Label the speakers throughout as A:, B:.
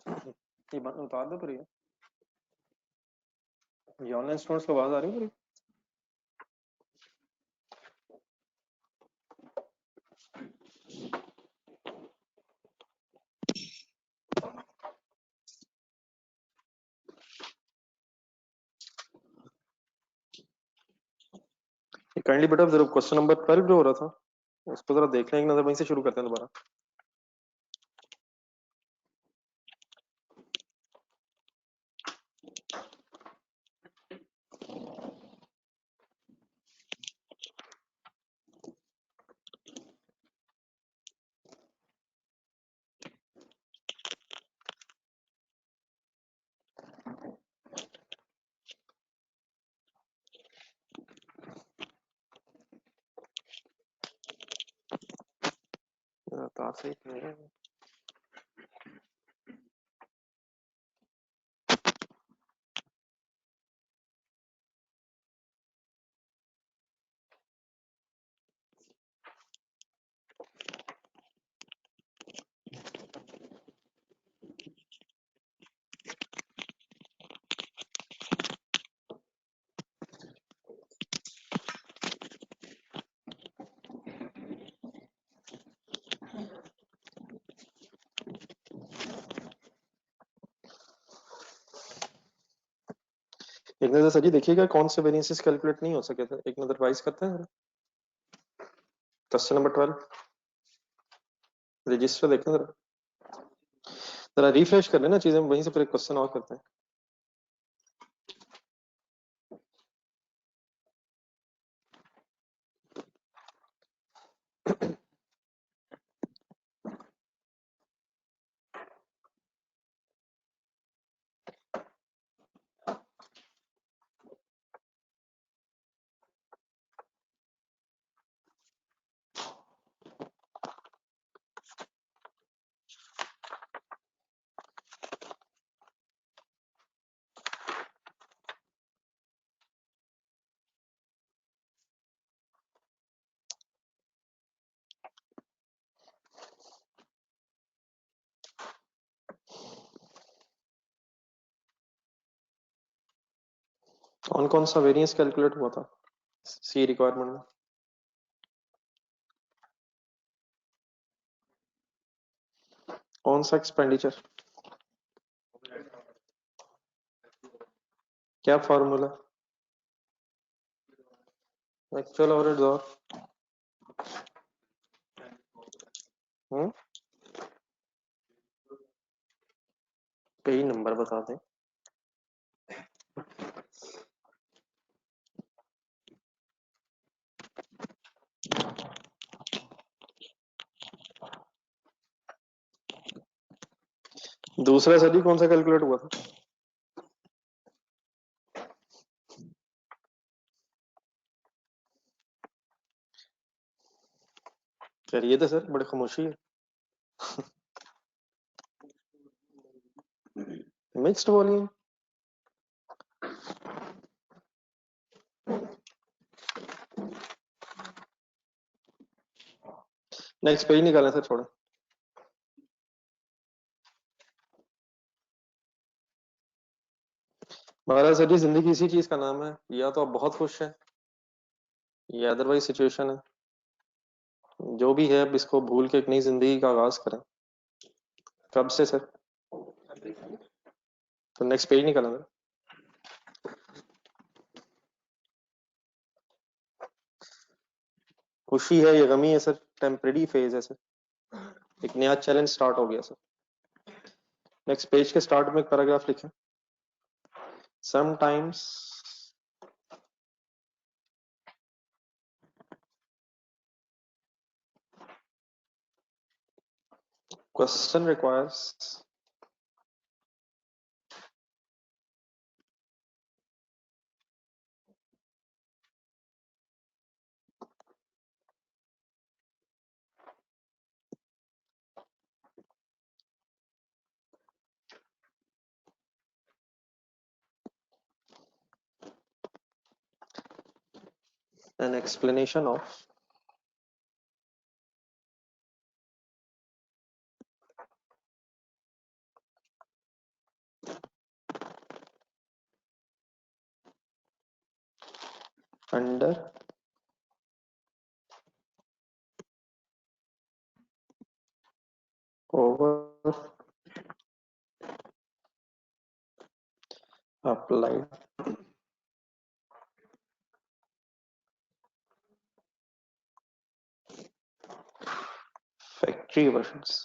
A: ये उतार दो पूरी। ये ऑनलाइन स्टूडेंट्स को आवाज आ रही है पूरी? काइंडली बेटा जरा क्वेश्चन नंबर 12 जो हो रहा था उसको जरा देख लें एक नजर, वहीं से शुरू करते हैं दोबारा। तार से ही है। एक नजर सर जी देखिएगा कौन से वेरिएंसेस कैलकुलेट नहीं हो सके थे, एक नजर वाइज करते हैं। क्वेश्चन नंबर 12 रजिस्टर देखें जरा, जरा रिफ्रेश कर लेना चीजें, वहीं से फिर क्वेश्चन और करते हैं। कौन कौन सा वेरिएंस कैलकुलेट हुआ था सी रिक्वायरमेंट में? कौन सा एक्सपेंडिचर, क्या फॉर्मूला? एक्चुअल ओवरहेड्स और हम्म कई नंबर बता दें। दूसरा सर जी कौन सा कैलकुलेट हुआ था? करिए तो सर, बड़ी खामोशी है। Mixed volume. नेक्स्ट पेज निकालें सर थोड़ा। महाराज सर जी जिंदगी इसी चीज का नाम है, या तो आप बहुत खुश हैं या अदरवाइज सिचुएशन है। जो भी है अब इसको भूल के एक नई जिंदगी का आगाज करें। कब से सर? तो नेक्स्ट पेज निकालें सर। खुशी है या गमी है सर? टेम्परेरी फेज है सर, एक नया चैलेंज स्टार्ट हो गया सर। नेक्स्ट पेज के स्टार्ट में एक पैराग्राफ लिखें। Sometimes question requires an explanation of under over applied factory overheads.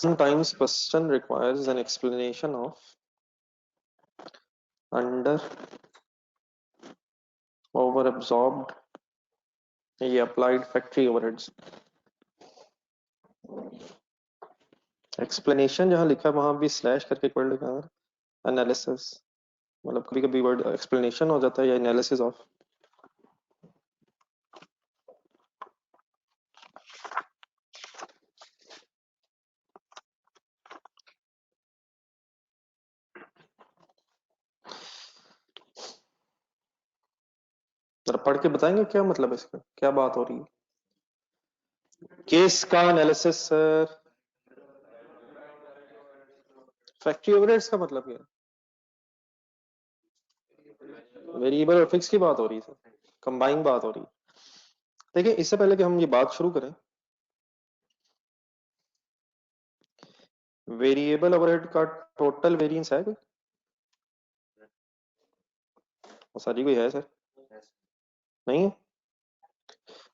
A: Sometimes question requires an explanation of under over absorbed ये applied factory overheads। explanation जहां लिखा है वहां भी स्लैश करके वर्ड लिखा है एनालिसिस, मतलब कभी कभी वर्ड एक्सप्लेनेशन हो जाता है या एनालिसिस ऑफ। जरा पढ़ के बताएंगे क्या मतलब है इसका, क्या बात हो रही है? केस का एनालिसिस सर। फैक्ट्री ओवरहेड्स का मतलब क्या है? वेरिएबल और फिक्स की बात हो रही है सर, कंबाइन बात हो रही है। देखिए इससे पहले कि हम ये बात शुरू करें, वेरिएबल ओवरहेड का टोटल वेरिएंस है कोई? सर जी कोई है सर? नहीं है?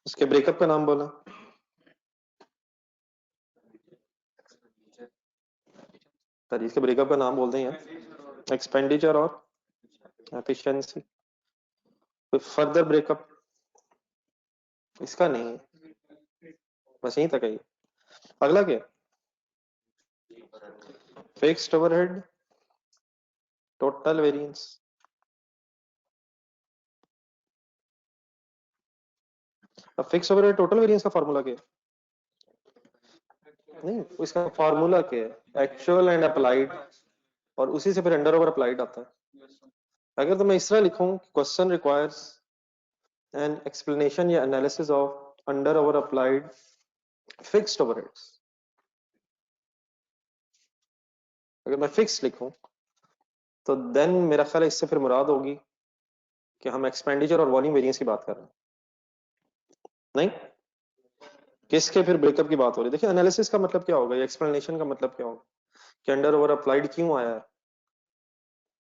A: उसके ब्रेकअप का नाम बोला। सर इसके ब्रेकअप का नाम बोलते हैं यार, एक्सपेंडिचर और एफिशिएंसी। कोई फर्दर ब्रेकअप इसका नहीं है, बस यहीं तक है ये। अगला क्या? Fixed overhead total variance. अब फिक्स ओवरहेड टोटल वेरिएंस का फार्मूला क्या है? नहीं, इसका फार्मूला क्या है? एक्चुअल एंड अप्लाइड, और उसी से फिर अंडर ओवर अप्लाइड आता है। अगर तो मैं इस तरह लिखूं, क्वेश्चन रिक्वायर्स एन एक्सप्लेनेशन या analysis of under over applied fixed overheads, अगर मैं फिक्स लिखूं तो देन मेरा ख्याल है इससे फिर मुराद होगी कि हम एक्सपेंडिचर और वॉल्यूम वेरिएंस की बात कर रहे हैं। नहीं, किसके फिर ब्रेकअप की बात हो रही है? देखिए एनालिसिस का मतलब क्या होगा, एक्सप्लेनेशन का मतलब क्या होगा कि अंडर ओवर अप्लाइड क्यों आया है,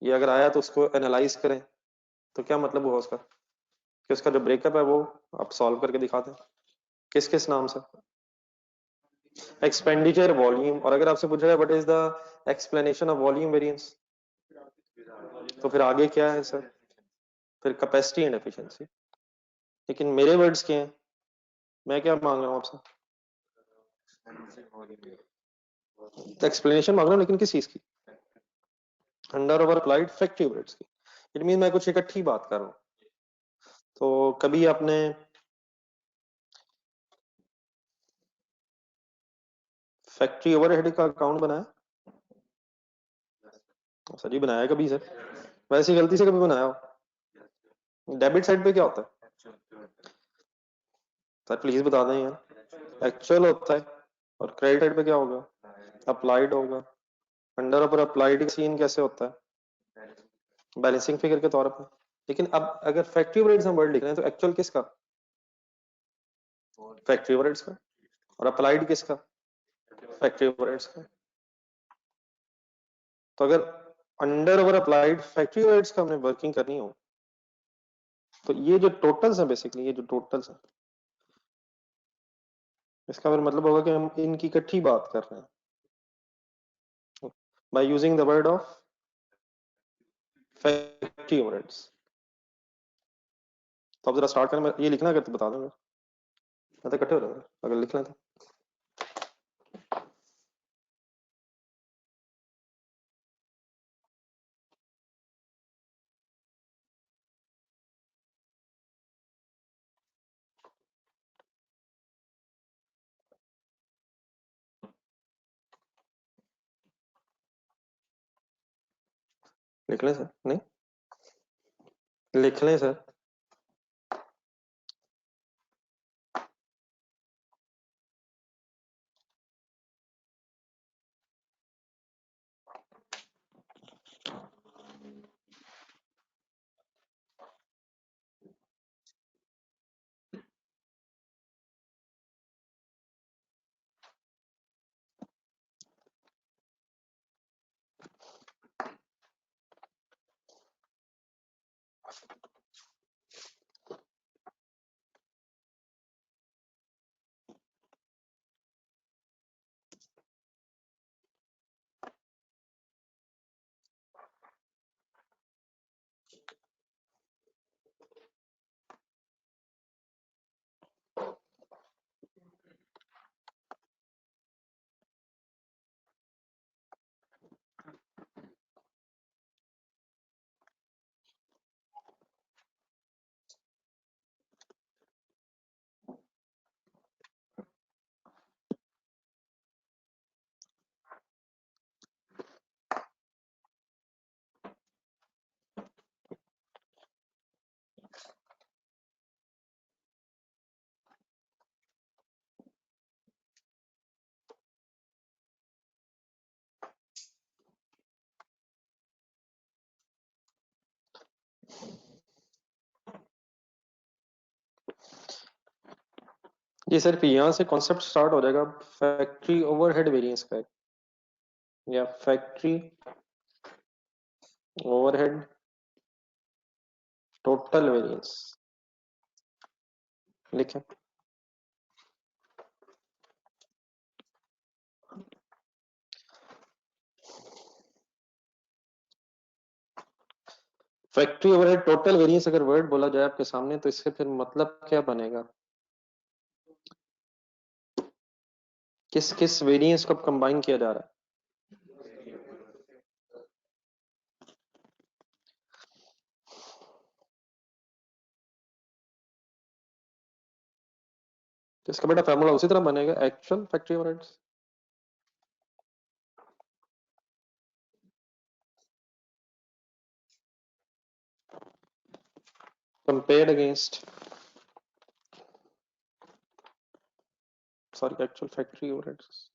A: ये अगर आया तो उसको एनालाइज करें, तो क्या मतलब हुआ उसका कि उसका जो ब्रेकअप है वो आप सॉल्व करके दिखाते हैं। किस किस नाम से? Expenditure volume. और अगर आपसे पूछा जाए what is the explanation of volume variance, तो फिर आगे क्या है सर? फिर कैपेसिटी एंड एफिशिएंसी। लेकिन मेरे वर्ड्स क्या हैं, मैं क्या मांग रहा हूँ आपसे? तो एक्सप्लेनेशन मांग रहा हूँ, लेकिन किस चीज की? Under over applied factory overheads की। इट मीन मैं कुछ इकट्ठी बात कर रहा हूँ। तो कभी आपने फैक्ट्री ओवरहेड का अकाउंट बनाया? सर जी बनाया कभी सर? वैसी गलती से कभी बनाया हो? डेबिट साइड पे क्या होता है सर, प्लीज बता दें यार। एक्चुअल होता है। और क्रेडिट साइड पे क्या होगा? अप्लाइड होगा। अंडर ओवर अप्लाइड सीन कैसे होता है? बैलेंसिंग फिगर के तौर पे। लेकिन अब अगर फैक्ट्री ओवरहेड्स हम वर्ड लिख रहे हैं तो एक्चुअल किसका? फैक्ट्री ओवरहेड्स का। और अप्लाइड किसका? फैक्ट्री ओवरहेड्स का। तो अगर under over applied factory overheads का हमने वर्किंग करनी हो, तो ये जो टोटल्स है, बेसिकली ये जो टोटल्स है, इसका फिर मतलब होगा कि हम इनकी इकट्ठी बात कर रहे हैं by using the word of factory overheads. तो अब जरा स्टार्ट करें, मैं ये लिखना अगर तो बता दूंगा, मैं तो इकट्ठे हो रहे हैं अगर लिख लें तो। लिख लें सर? नहीं, लिख लें सर? ये सिर्फ यहाँ से कॉन्सेप्ट स्टार्ट हो जाएगा फैक्ट्री ओवरहेड वेरिएंस का, या फैक्ट्री ओवरहेड टोटल वेरिएंस लिखें। फैक्ट्री ओवरहेड टोटल वेरिएंस अगर वर्ड बोला जाए आपके सामने तो इससे फिर मतलब क्या बनेगा? किस किस वेरिएंस को कंबाइन किया जा रहा है? तो इसका बेटा फॉर्मूला उसी तरह बनेगा, actual factory overheads compared against actual factory overheads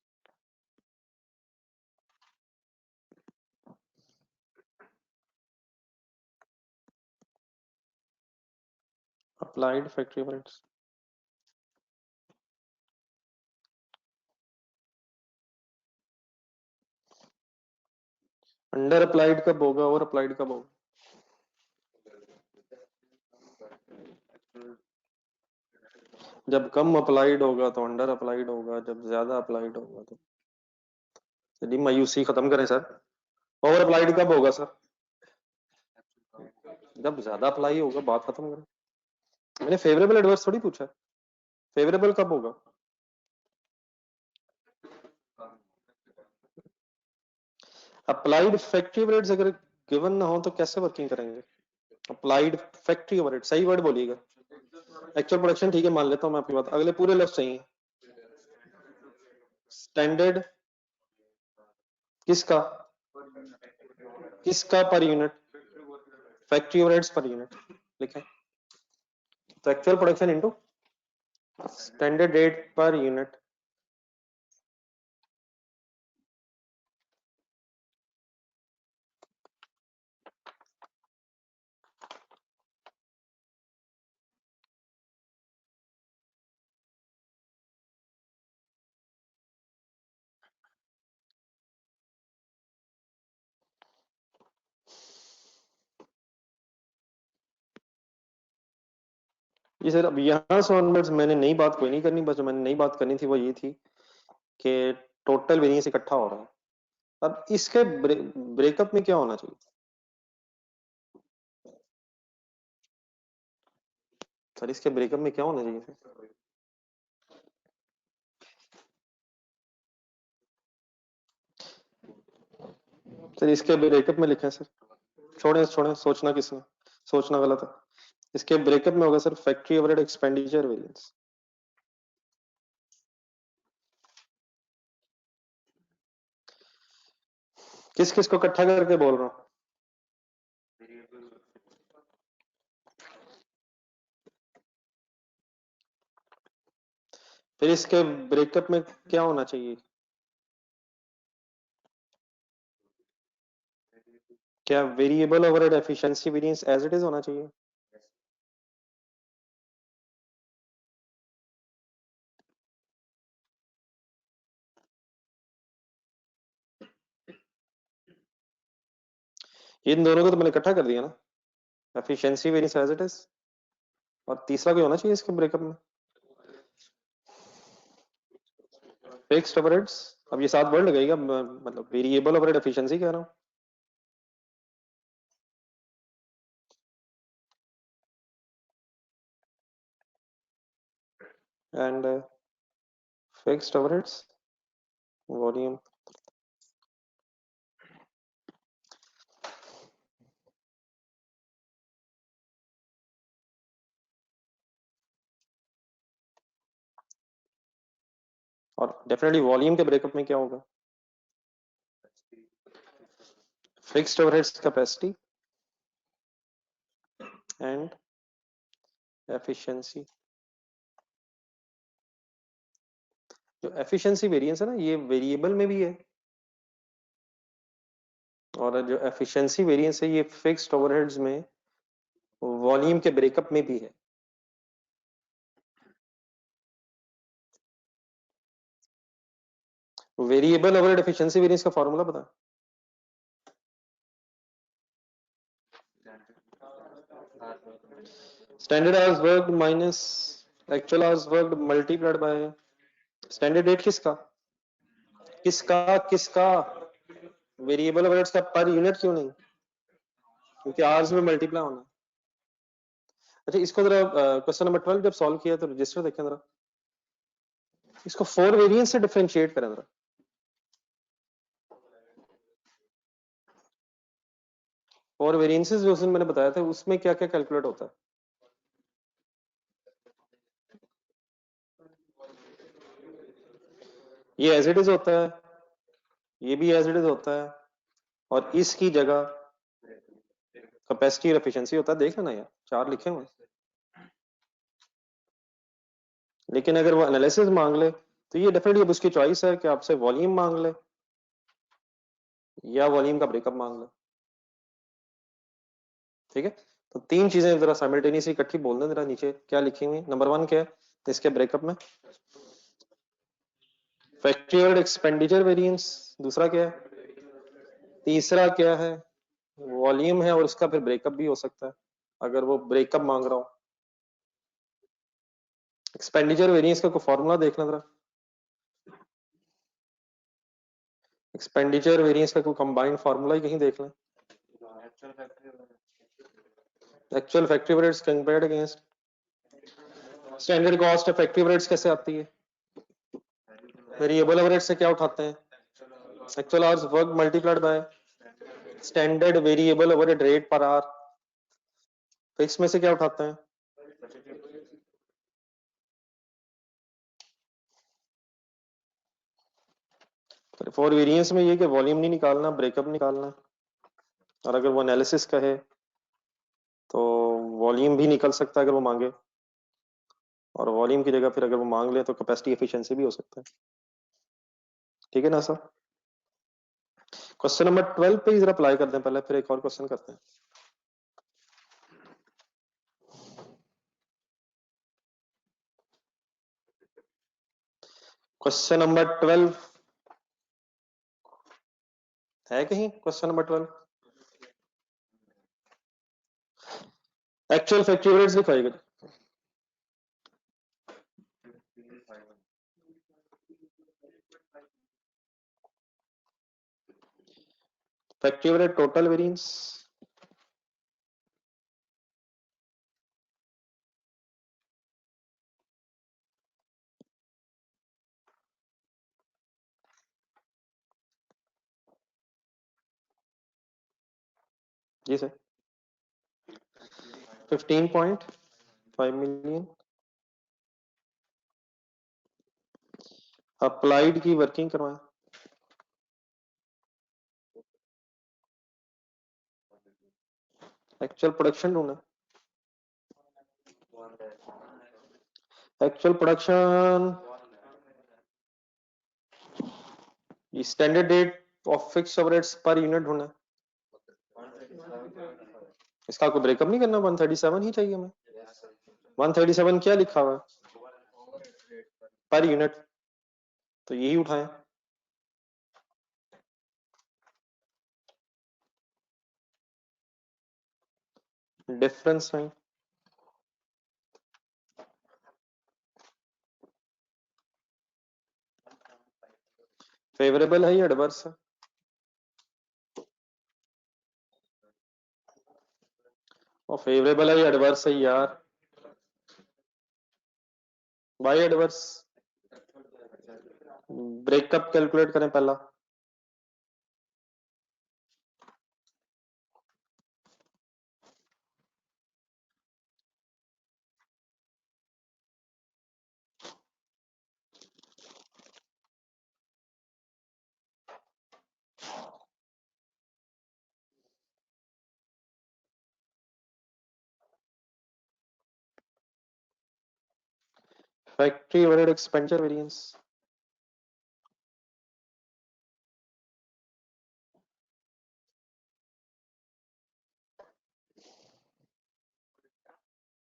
A: applied factory overheads. Under applied कब होगा, ओवर अप्लाइड कब होगा? जब कम अप्लाइड होगा तो अंडर अप्लाइड होगा, जब ज्यादा अप्लाइड होगा तो। चलिए मायूसी खत्म करें सर। ओवर अप्लाइड कब होगा सर? जब ज्यादा अप्लाई होगा, बात खत्म करें। मैंने फेवरेबल एडवर्स थोड़ी पूछा, फेवरेबल कब होगा? अप्लाइड फैक्ट्री ओवरहेड्स अगर गिवन ना हो तो कैसे वर्किंग करेंगे? अप्लाइड फैक्ट्री ओवरहेड, सही वर्ड बोलिएगा। एक्चुअल प्रोडक्शन ठीक है, मान लेता हूं मैं आपकी बात, अगले पूरे लफ्ज सही है। स्टैंडर्ड किसका? किसका per unit? Factory overheads per unit लिखें। तो actual production into standard rate per unit. ये सर अब यहाँ से ऑनवर्ड्स मैंने नई बात कोई नहीं करनी, बस जो मैंने नई बात करनी थी वो ये थी कि टोटल वेरिएंस इकट्ठा हो रहा है। अब इसके ब्रेकअप में क्या होना चाहिए? सर इसके ब्रेकअप में क्या होना चाहिए फिर? सर इसके ब्रेकअप में लिखा है सर। छोड़े छोड़े, सोचना किसने, सोचना गलत है। इसके ब्रेकअप में होगा sir factory overhead expenditure variance. किस किस को इकट्ठा करके बोल रहा हूँ? फिर इसके ब्रेकअप में क्या होना चाहिए? क्या variable overhead efficiency variance as it is होना चाहिए? इन दोनों को तो मैंने इकट्ठा कर दिया ना, efficiency variance as it is. और तीसरा कोई होना चाहिए इसके ब्रेकअप में, फिक्स्ड ओवरहेड्स। अब ये सात वर्ड लगेगा, मतलब वेरिएबल ओवरहेड एफिशिएंसी कह रहा हूँ, एंड फिक्स्ड ओवरहेड्स वॉल्यूम। और डेफिनेटली वॉल्यूम के ब्रेकअप में क्या होगा? Fixed overheads capacity and efficiency. जो एफिशिएंसी वेरिएंस है ना, ये वेरिएबल में भी है, और जो एफिशिएंसी वेरिएंस है ये फिक्स्ड ओवरहेड्स में वॉल्यूम के ब्रेकअप में भी है। वेरिएबल ओवरहेड एफिशिएंसी वेरिएंस का फॉर्मूला पता है? Standard hours worked minus actual hours worked multiplied by standard rate किसका किसका किसका वेरिएबल ओवरहेड्स का पर यूनिट क्यों नहीं? क्योंकि आवर्स में मल्टीप्लाई होना। अच्छा इसको जरा क्वेश्चन नंबर 12 जब सॉल्व किया तो रजिस्टर देखें जरा, इसको 4 वेरिएंस से डिफरेंशिएट करें जरा। 4 वेरिएंसेस जो उसमें मैंने बताया था उसमें क्या क्या कैलकुलेट होता है? ये एज इट इज होता है, ये भी एज इट इज होता है, और इसकी जगह कैपेसिटी और एफिशिएंसी होता है। देख लेना यार, 4 लिखे हुए हैं। लेकिन अगर वो एनालिसिस मांग ले तो ये डेफिनेटली अब उसकी चॉइस है कि आपसे वॉल्यूम मांग ले या वॉल्यूम का ब्रेकअप मांग ले। ठीक है, तो 3 चीजें जरा साइमल्टेनियसली इकट्ठी बोल दें जरा। नीचे क्या लिखी हुई? नंबर 1 क्या है इसके ब्रेकअप में? फैक्ट्री और एक्सपेंडिचर वेरिएंस। दूसरा क्या है? तीसरा क्या है? वॉल्यूम है और उसका फिर ब्रेकअप भी हो सकता है अगर वो ब्रेकअप मांग रहा हो। एक्सपेंडिचर वेरिएंस का कोई फॉर्मूला देखना जरा। एक्सपेंडिचर वेरिएंस का कोई कंबाइंड फॉर्मूला ही कहीं देख लें। Actual factory overheads compared against standard cost. Factory overheads कैसे आती है? वेरिएबल ओवरहेड से क्या उठाते हैं? Actual hours work multiplied by standard variable overhead rate per hour. Fix में से क्या उठाते हैं? फॉर वेरिएंस में ये कि वॉल्यूम नहीं निकालना, ब्रेकअप निकालना। और अगर वो एनालिसिस कहे तो वॉल्यूम भी निकल सकता है अगर वो मांगे, और वॉल्यूम की जगह फिर अगर वो मांग ले तो कैपेसिटी एफिशिएंसी भी हो सकता है। ठीक है ना सर? क्वेश्चन नंबर 12 पे ही जरा अप्लाई कर दें पहले, फिर एक और क्वेश्चन करते हैं। क्वेश्चन नंबर 12 है कहीं? Question number 12 actual factory overheads दिखाएगा। Factory overhead total variance. जी सर 15.5 मिलियन। अप्लाइड की वर्किंग करवाएं। एक्चुअल प्रोडक्शन ढूंढना। Actual production standard rate of fix overheads per unit ढूंढना। इसका कोई ब्रेकअप नहीं करना, 137 ही चाहिए हमें। 137 क्या लिखा हुआ है? पर यूनिट, तो यही उठाएं। डिफरेंस नहीं, फेवरेबल है या एडवर्स है? और फेवरेबल है या एडवर्स है यार? Bye adverse. ब्रेकअप कैलकुलेट करें पहला। Factory overhead expenditure variance.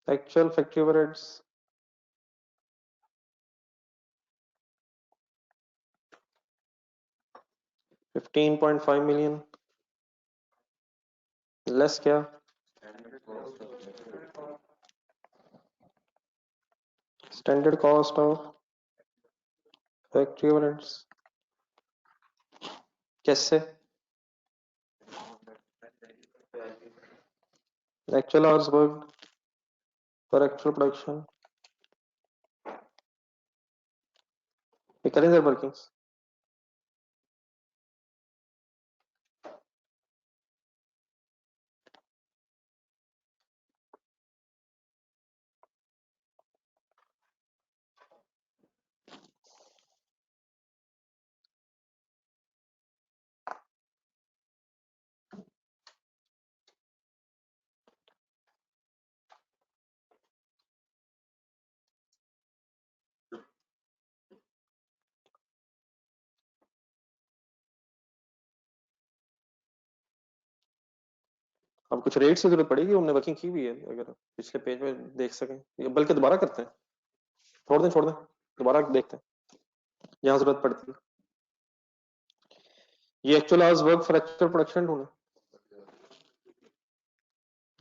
A: Actual factory overheads 15.5 million less क्या? Standard cost of factory overheads. कैसे? Actual hours work per actual production, ये करें सर वर्किंग्स। अब कुछ रेट्स की जरूरत पड़ेगी, हमने वर्किंग की हुई है, अगर पिछले पेज में देख सकें, या बल्कि दोबारा करते हैं। छोड़ दें दोबारा देखते हैं जहां जरूरत पड़ती है। ये actual hours work for actual production ढूंढे,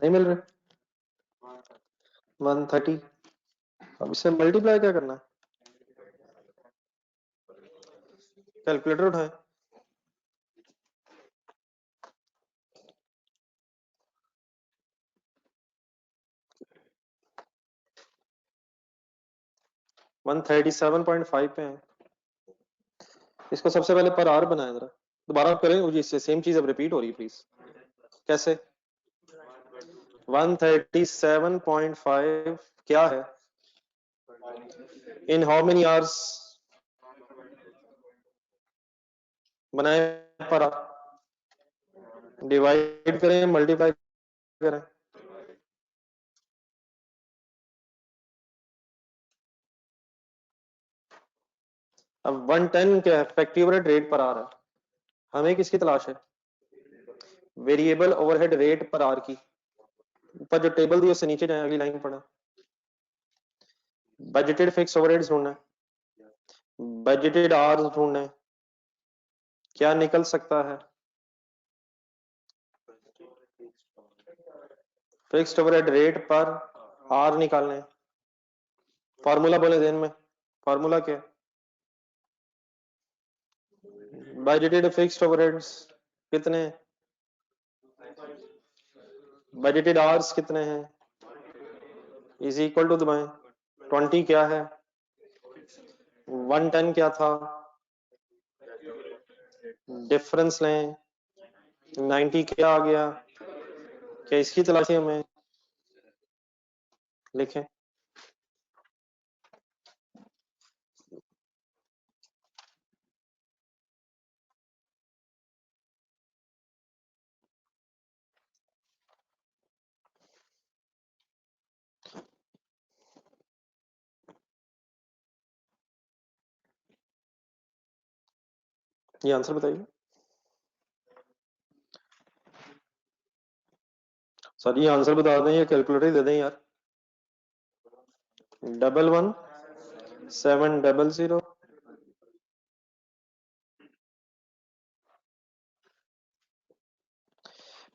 A: नहीं मिल रहे। 130। अब इससे मल्टीप्लाई क्या करना है? कैलकुलेटर उठाएं। 137.5 पे है। इसको सबसे पहले पर आवर बनाए जरा, दोबारा करें, वो इससे सेम चीज अब रिपीट हो रही है प्लीज। कैसे? 137.5 क्या है? इन हाउ मेनी आवर्स बनाए पर आवर, डिवाइड करें, मल्टीप्लाई करें। अब 110 क्या है? Factory overhead rate per hour है। हमें किसकी तलाश है? Variable overhead rate per hour की। ऊपर जो टेबल दी उससे नीचे जाए, अगली लाइन पढ़ा। बजटेड फिक्स ओवरहेड्स ढूंढना है, बजटेड आवर्स ढूंढना है। क्या निकल सकता है? Fixed overhead rate per are निकालने हैं। फार्मूला बोले देन में, फार्मूला क्या है? बजटेड फिक्स्ड ओवरहेड्स कितने हैं? बजटेड आवर्स कितने हैं? इज इक्वल टू दबाएं। 20 क्या है? 110 क्या था? डिफरेंस लें। 90 क्या आ गया? क्या इसकी तलाशी हमें? लिखें। ये आंसर बताइए सर। ये आंसर बता दें या कैलकुलेटर दे दें यार। 111700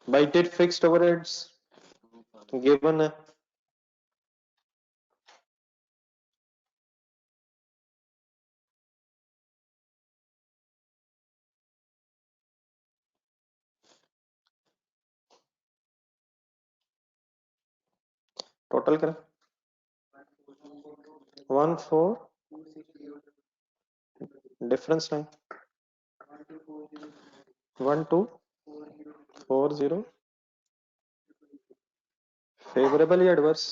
A: बाइटेड फिक्स्ड ओवरहेड्स गिवन है। टोटल करें। 14 डिफरेंस नहीं। 1240 फेवरेबल या एडवर्स?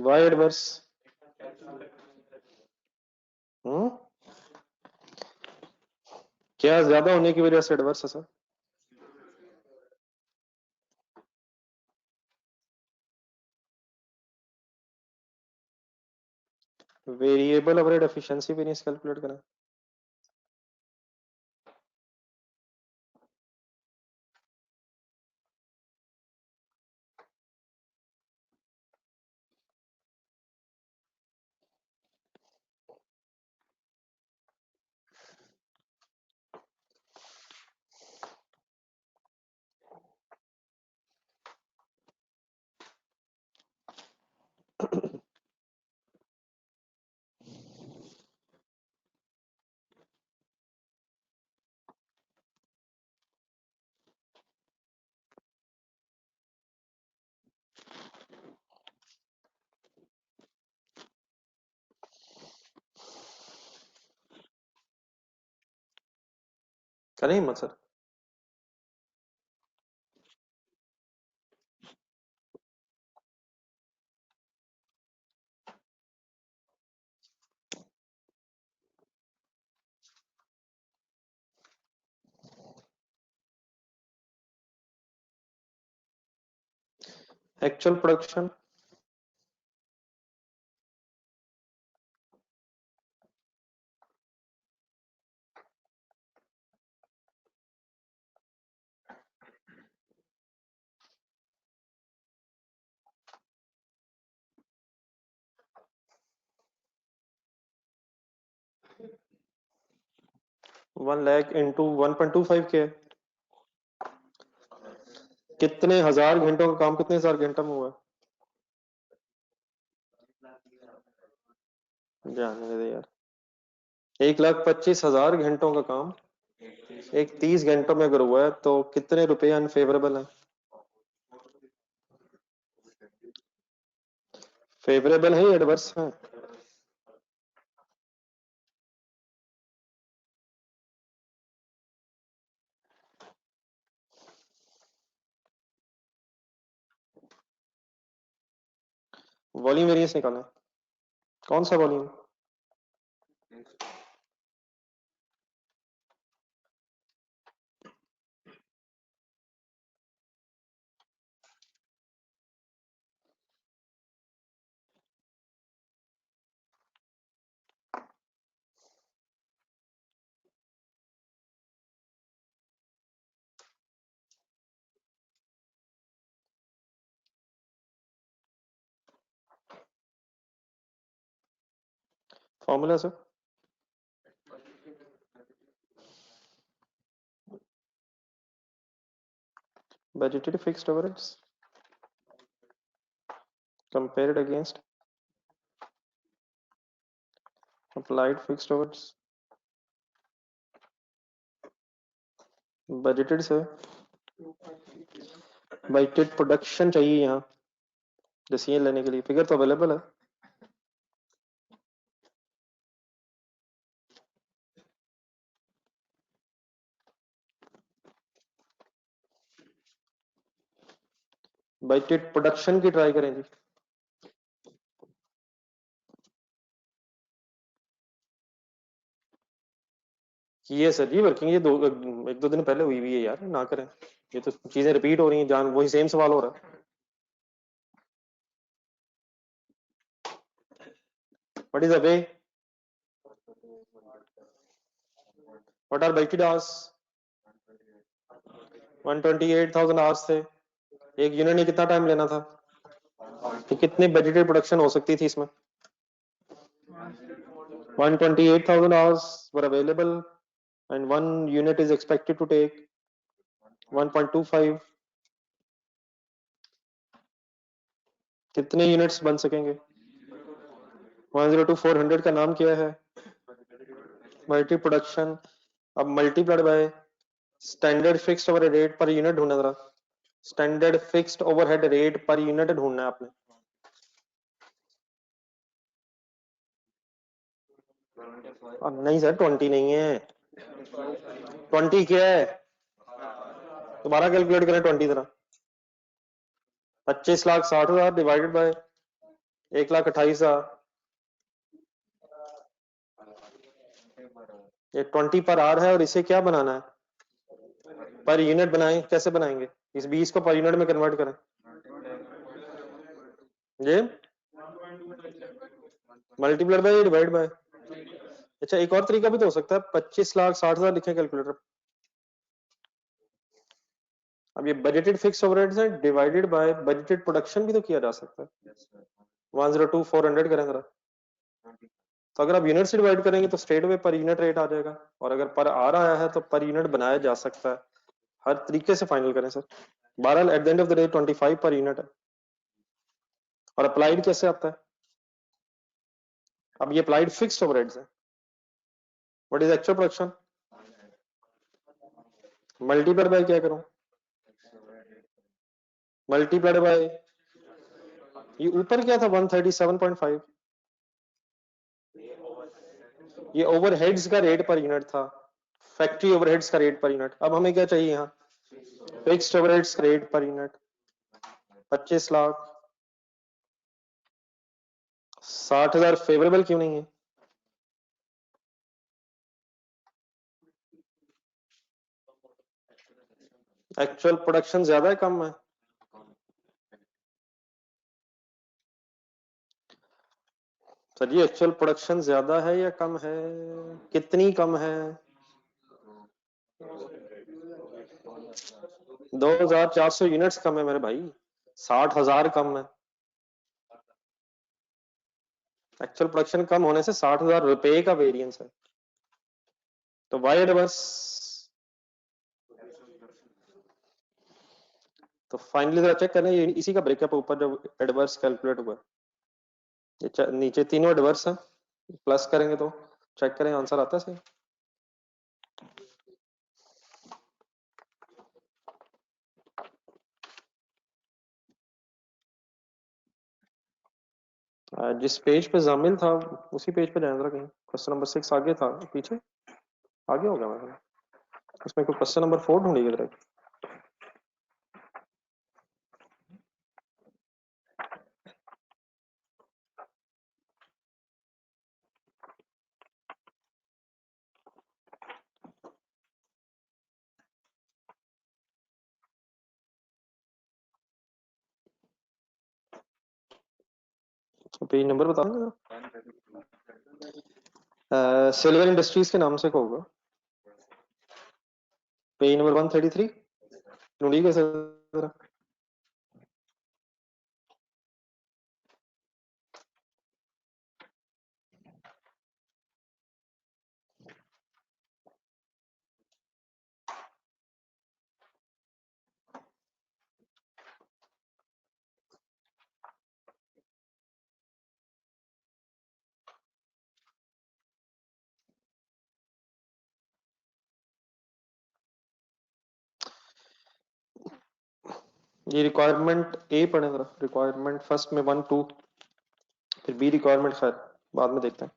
A: Y adverse? हम्म, क्या ज्यादा होने की वजह से एडवर्स है sir? Variable overhead efficiency variance calculate करें। करें हिम्मत sir? Actual production 1 lakh into 1.25 के कितने हजार घंटों का काम कितने हजार घंटा में हुआ? जाने दे यार। 1,25,000 घंटों का काम एक 30 घंटों में अगर हुआ है तो कितने रुपए अनफेवरेबल है? फेवरेबल है या एडवर्स है? वॉल्यूम वेरिएंस निकालें। कौन सा volume? Formula sir? Budgeted fixed overheads compared against applied fixed overheads budgeted से बजटेड प्रोडक्शन चाहिए यहाँ डिसीजन लेने के लिए। फिगर तो अवेलेबल है। बजटेड प्रोडक्शन की ट्राई करें जी। की है सर जी वर्किंग, ये 1-2 दिन पहले हुई है यार, ना करें। ये तो चीजें रिपीट हो रही हैं, जान वही सेम सवाल हो रहा है। What is the way? What are budgeted hours? 128,000 hours थे। एक यूनिट ने कितना टाइम लेना था? तो कितनी बजटेड प्रोडक्शन हो सकती थी इसमें? 128,000 hours were available and one unit is expected to take 1.25। कितने यूनिट्स बन सकेंगे? 102 400 का नाम क्या है? Multi production. अब multiplied by standard fixed overhead rate per unit ढूंढना जरा। Standard fixed overhead rate per unit ढूंढना है आपने। अब नहीं सर 20 नहीं है, 20 क्या है? दोबारा कैलकुलेट करें 20 जरा। 25,60,000 डिवाइडेड बाय 1,28,000। ये 20 पर आर है और इसे क्या बनाना है? पर यूनिट बनाएं, कैसे बनाएंगे? इस 20 को पर यूनिट में कन्वर्ट करें। ये मल्टीप्लाइड बाय डिवाइड बाय। अच्छा एक और तरीका भी तो हो सकता है, 25,60,000 लिखें कैलकुलेटर। अब ये बजटेड फिक्स ओवरहेड्स है डिवाइडेड बाय बजटेड प्रोडक्शन भी तो किया जा सकता है। 102 400 करें जरा। तो अगर आप यूनिट से डिवाइड करेंगे तो straight away per unit rate आ जाएगा, और अगर पर आ रहा है तो पर यूनिट बनाया जा सकता है। हर तरीके से फाइनल करें sir. 12 at the end of the day 25 per unit है। और अप्लाइड कैसे आता है? अब ये अप्लाइड फिक्स्ड ओवरहेड्स है। What is actual production? Multiplied by क्या करूं? मल्टीप्लाइड बाय ये ऊपर क्या था 137.5, ये ओवरहेड्स का रेट पर यूनिट था। फैक्ट्री ओवरहेड्स का रेट पर यूनिट। अब हमें क्या चाहिए यहाँ, फिक्स्ड ओवरहेड्स का rate per unit. 25 lakh, 60,000 favourable क्यों नहीं है? एक्चुअल प्रोडक्शन ज्यादा है कम है? सर जी एक्चुअल प्रोडक्शन ज्यादा है या कम है? कितनी कम है? 2,400 यूनिट्स कम है मेरे भाई, 60,000 कम है। एक्चुअल प्रोडक्शन कम होने से 60,000 रुपए का वेरिएंस है, तो वाई एडवर्स? तो फाइनली जरा चेक करना, ये इसी का ब्रेकअप ऊपर जो एडवर्स कैलकुलेट हुआ है, ये नीचे तीनों एडवर्स हैं, प्लस करेंगे तो चेक करें आंसर आता है सही। जिस पेज पे जामिल था उसी पेज पे जाए जरा, कहीं क्वेश्चन नंबर 6 आगे था, पीछे आगे होगा मेरे, उसमें कोई क्वेश्चन नंबर 4 ढूंढिएगा जरा। पेज नंबर बता देंगे जरा। सिल्वर इंडस्ट्रीज के नाम से को होगा, पेज नंबर 133 ढूंढिएगा सर जरा। ये रिक्वायरमेंट ए पढ़े जरा, रिक्वायरमेंट फर्स्ट में 1 2, फिर बी रिक्वायरमेंट खैर बाद में देखते हैं।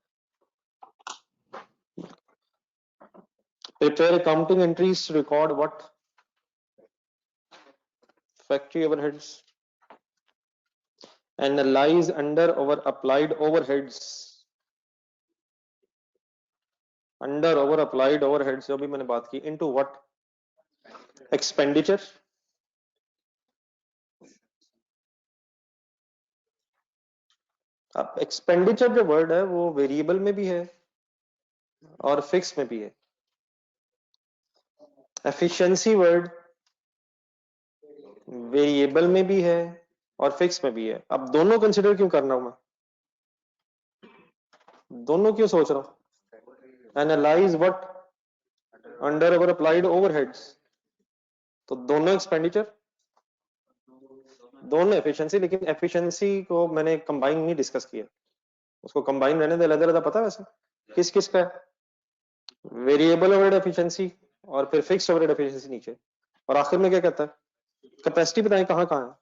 A: Prepare accounting entries to record what? Factory overheads. Analyse under over applied overheads, under over applied overheads जो भी मैंने बात की, इनटू व्हाट? एक्सपेंडिचर। अब एक्सपेंडिचर जो वर्ड है वो वेरिएबल में भी है और फिक्स में भी है। एफिशिएंसी वर्ड वेरिएबल में भी है और फिक्स में भी है। अब दोनों कंसिडर क्यों करना हूं मैं, दोनों क्यों सोच रहा हूं? Analyse what under over applied overheads, तो दोनों एक्सपेंडिचर दोनों एफिशिएंसी, लेकिन एफिशिएंसी को मैंने कंबाइन नहीं डिस्कस किया, उसको कंबाइन रहने दे, अलग-अलग पता है वैसे किस किस का है? वेरिएबल ओवरहेड एफिशिएंसी और फिर फिक्स्ड ओवरहेड एफिशिएंसी नीचे, और आखिर में क्या कहता है? कैपेसिटी बताएं कहां कहां है?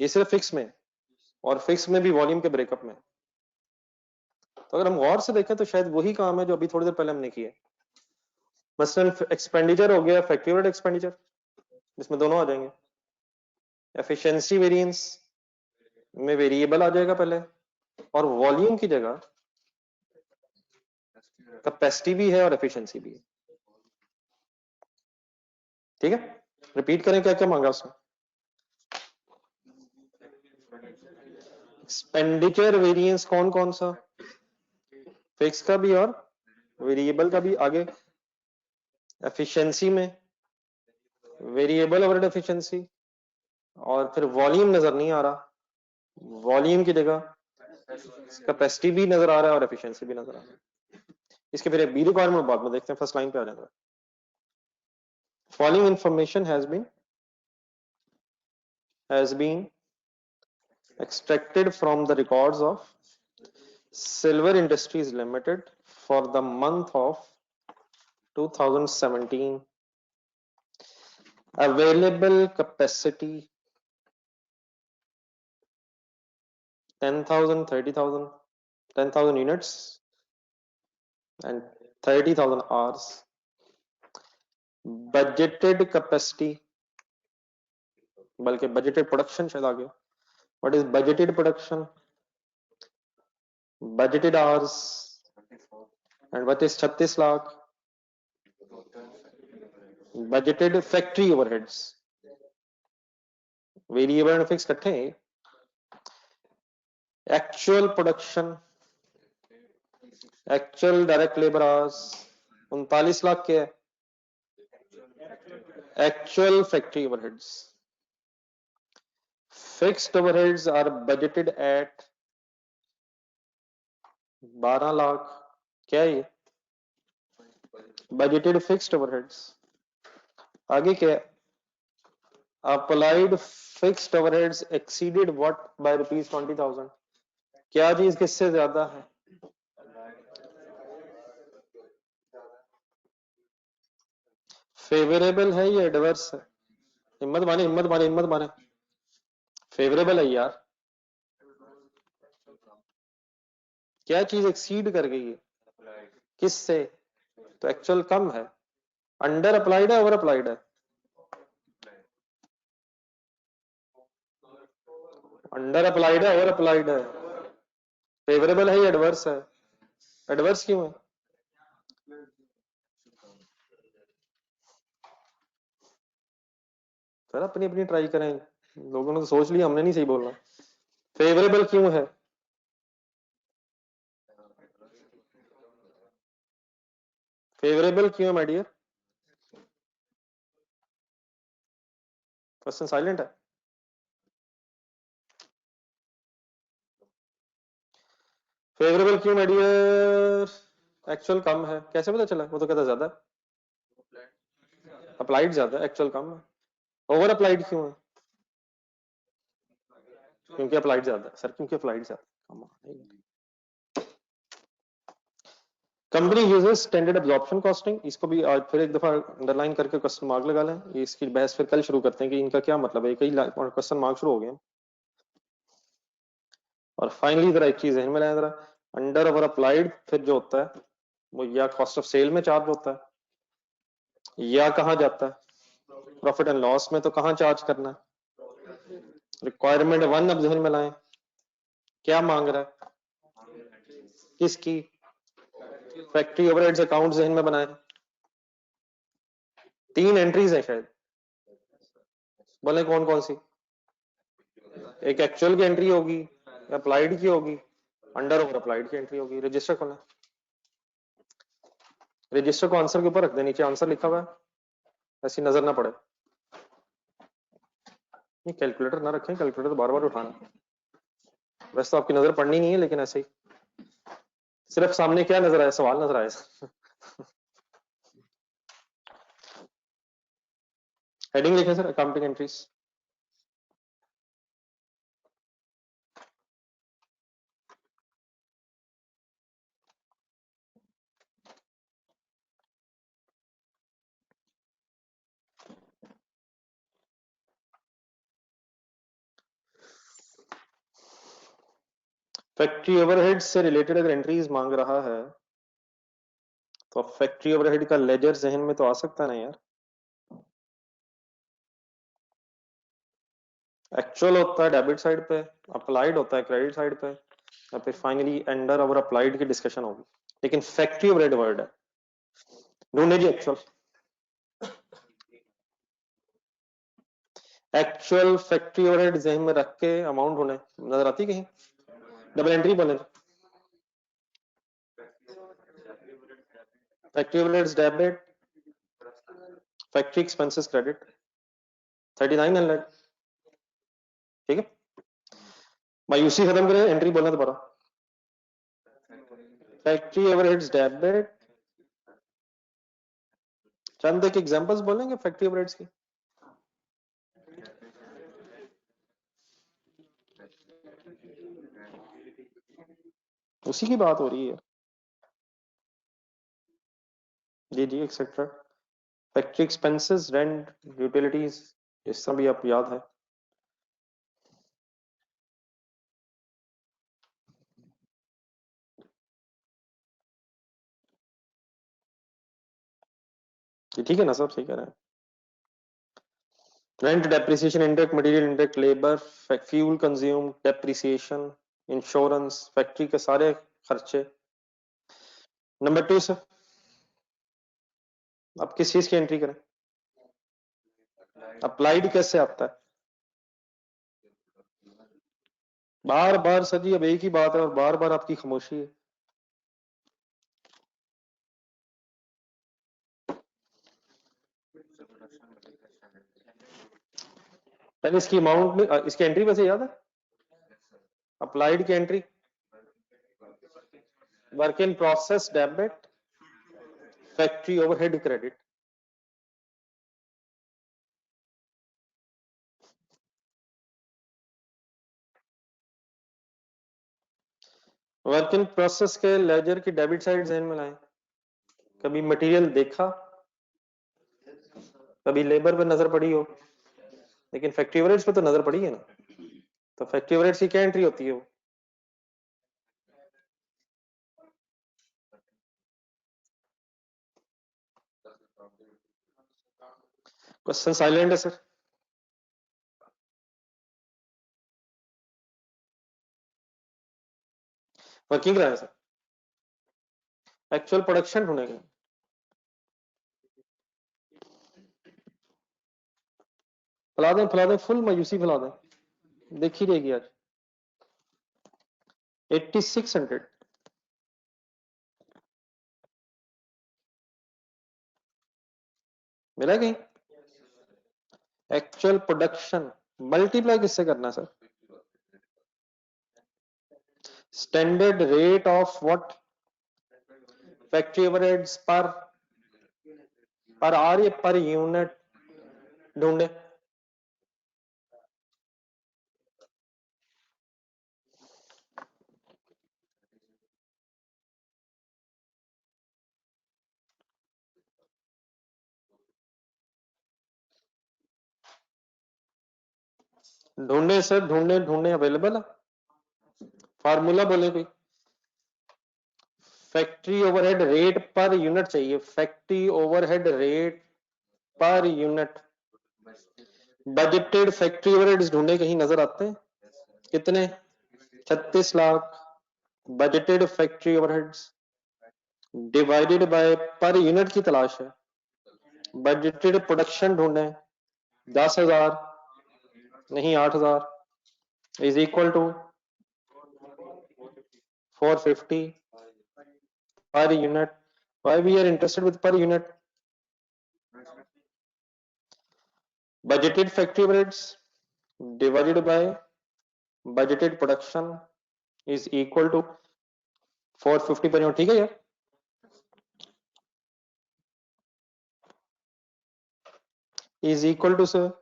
A: ये सिर्फ फिक्स में, और फिक्स में भी वॉल्यूम के ब्रेकअप में। तो अगर हम गौर से देखें तो शायद वही काम है जो अभी थोड़ी देर पहले हमने किया। मसलन एक्सपेंडिचर हो गया फैक्ट्री ओवरहेड एक्सपेंडिचर, जिसमें दोनों आ जाएंगे। एफिशिएंसी वेरिएंस में वेरिएबल आ जाएगा पहले, और वॉल्यूम की जगह कैपेसिटी भी है और एफिशिएंसी भी है। ठीक है, रिपीट करें क्या क्या मांगा उसने? एक्सपेंडिचर वेरिएंस कौन कौन सा? फिक्स का भी और वेरिएबल का भी। आगे एफिशिएंसी में वेरिएबल ओवरहेड एफिशिएंसी, और फिर वॉल्यूम नजर नहीं आ रहा, वॉल्यूम की जगह कैपेसिटी भी नजर आ रहा है और एफिशिएंसी भी नजर आ रहा है। इसके फिर बी रिक्वायरमेंट बाद में देखते हैं, फर्स्ट लाइन पे आ जाएगा। Following information has been extracted from the records of Silver Industries Limited for the month of 2017. Available capacity 10,000, 30,000, 10,000 units. and 30,000 hours. Budgeted capacity, बल्कि budgeted production शायद आगे. What is budgeted production? Budgeted hours. And what is 36 lakh? Budgeted factory overheads. Variable and fixed इकट्ठे हैं. Actual production, actual direct labor hours 39 lakh के है. Actual factory overheads. Fixed overheads are budgeted at 12 lakh. क्या है ये? Budgeted fixed overheads. आगे क्या है? Applied fixed overheads exceeded what by rupees 20,000. क्या चीज किससे ज्यादा है? फेवरेबल है या एडवर्स है? हिम्मत माने, हिम्मत माने, हिम्मत माने. फेवरेबल है यार. क्या चीज एक्सीड कर गई है? किससे? तो एक्चुअल कम है. अंडर अप्लाइड है, ओवर अप्लाइड है? अंडर अप्लाइड है, ओवर अप्लाइड है? फेवरेबल है या एडवर्स है? एडवर्स क्यों है? सर अपनी अपनी ट्राई करें. लोगों ने तो सोच लिया, हमने नहीं सही बोलना. फेवरेबल क्यों है? फेवरेबल क्यों है माय डियर? क्वेश्चन साइलेंट है. फेवरेबल क्यों माय डियर? एक्चुअल कम है. कैसे पता चला? वो तो कहता ज्यादा है. अप्लाइड ज्यादा है, एक्चुअल कम है. ओवर अप्लाइड क्यों है? क्योंकि अप्लाइड ज्यादा है. सर क्योंकि अप्लाइड ज्यादा. Company uses standard absorption costing. इसको भी आज फिर एक दफा अंडरलाइन करके क्वेश्चन मार्क लगा लें. इसकी बहस फिर कल शुरू करते हैं कि इनका क्या मतलब है. कई क्वेश्चन मार्क शुरू हो गए. और फाइनली जरा एक चीज ध्यान में लाएं जरा. अंडर ओवर अप्लाइड फिर जो होता है वो या कॉस्ट ऑफ सेल में चार्ज होता है या कहाँ जाता है? प्रॉफिट एंड लॉस में. तो कहाँ चार्ज करना है? रिक्वायरमेंट 1 अब ध्यान में लाएं. क्या मांग रहा है? किसकी? फैक्ट्री ओवरहेड्स अकाउंट ध्यान में बनाए. 3 एंट्रीज है शायद. बोले कौन कौन सी? एक एक्चुअल की एंट्री होगी, अप्लाइड की होगी, अंडर ओवर अप्लाइड की एंट्री होगी. रजिस्टर खोलें. रजिस्टर को आंसर के ऊपर रख दे. नीचे आंसर लिखा हुआ है, ऐसी नजर ना पड़े. ये कैलकुलेटर ना रखें, कैलकुलेटर बार बार उठाना. वैसे तो आपकी नजर पड़नी नहीं है, लेकिन ऐसे ही सिर्फ सामने क्या नजर आया? सवाल नजर आया. हेडिंग लिखें sir, accounting entries. Factory overhead से रिलेटेड अगर एंट्रीज मांग रहा है तो फैक्ट्री ओवरहेड का लेजर जहन में तो आ सकता है ना यार. एक्चुअल होता है डेबिट साइड पे, अप्लाइड होता है क्रेडिट साइड पे, और फिर फाइनली अंडर ओवर अप्लाइड की डिस्कशन होगी. लेकिन फैक्ट्री ओवरहेड वर्ड है. ढूंढे जी एक्चुअल. एक्चुअल फैक्ट्री ओवरहेड जहन में रख के अमाउंट होने नजर आती कहीं? डबल एंट्री बने. Factory overheads debit, factory expenses credit. 3900. ठीक है. मायूसी खत्म करें, एंट्री बोलना दोबारा. Factory overheads debit. चंद एक एग्जांपल्स बोलेंगे फैक्ट्री ओवरहेड्स की. उसी की बात हो रही है. जी जी etcetera. Factory expenses, rent, utilities, इस सब भी आप याद है. ये ठीक है ना, सब सही कह रहे हैं। Rent, depreciation, indirect material, indirect labour, fuel consume, depreciation, insurance, factory के सारे खर्चे। नंबर 2 से अब किस चीज की एंट्री करें? अप्लाइड कैसे आता है? बार बार सर जी अब एक ही बात है और बार बार आपकी खामोशी है। पहले इसकी अमाउंट में इसकी एंट्री वैसे याद है? अप्लाइड की entry, work in process debit, factory overhead credit. Work in process के लेजर की डेबिट साइड ध्यान में लाएं। कभी मटेरियल देखा, कभी लेबर पे नजर पड़ी हो, लेकिन फैक्ट्री ओवरहेड्स पे तो नजर पड़ी है ना। तो फैक्ट्री ओवरहेड्स की क्या एंट्री होती है वो? क्वेश्चन साइलेंट है सर। वर्किंग रहा है सर, एक्चुअल प्रोडक्शन ढूंढेंगे। फैला दें फुल मायूसी फैला दें, देखी रहेगी आज। 8600 मिला कहीं? एक्चुअल प्रोडक्शन मल्टीप्लाई किससे करना है sir? Standard rate of what? Factory overheads पर आर या पर यूनिट ढूंढे। ढूंढे सर, ढूंढे ढूंढे, अवेलेबल है। फार्मूला बोले कोई? Factory overhead rate per unit चाहिए, factory overhead rate per unit. Budgeted factory overheads ढूंढे, कहीं नजर आते हैं? कितने? 36 lakh. Budgeted factory overheads divided by per unit की तलाश है। बजटेड प्रोडक्शन ढूंढे, 10,000 नहीं 8,000 is equal to 450 per unit. Why we are interested with per unit? Budgeted factory overheads divided by budgeted production is equal to 450 per unit. ठीक है यार? Is equal to sir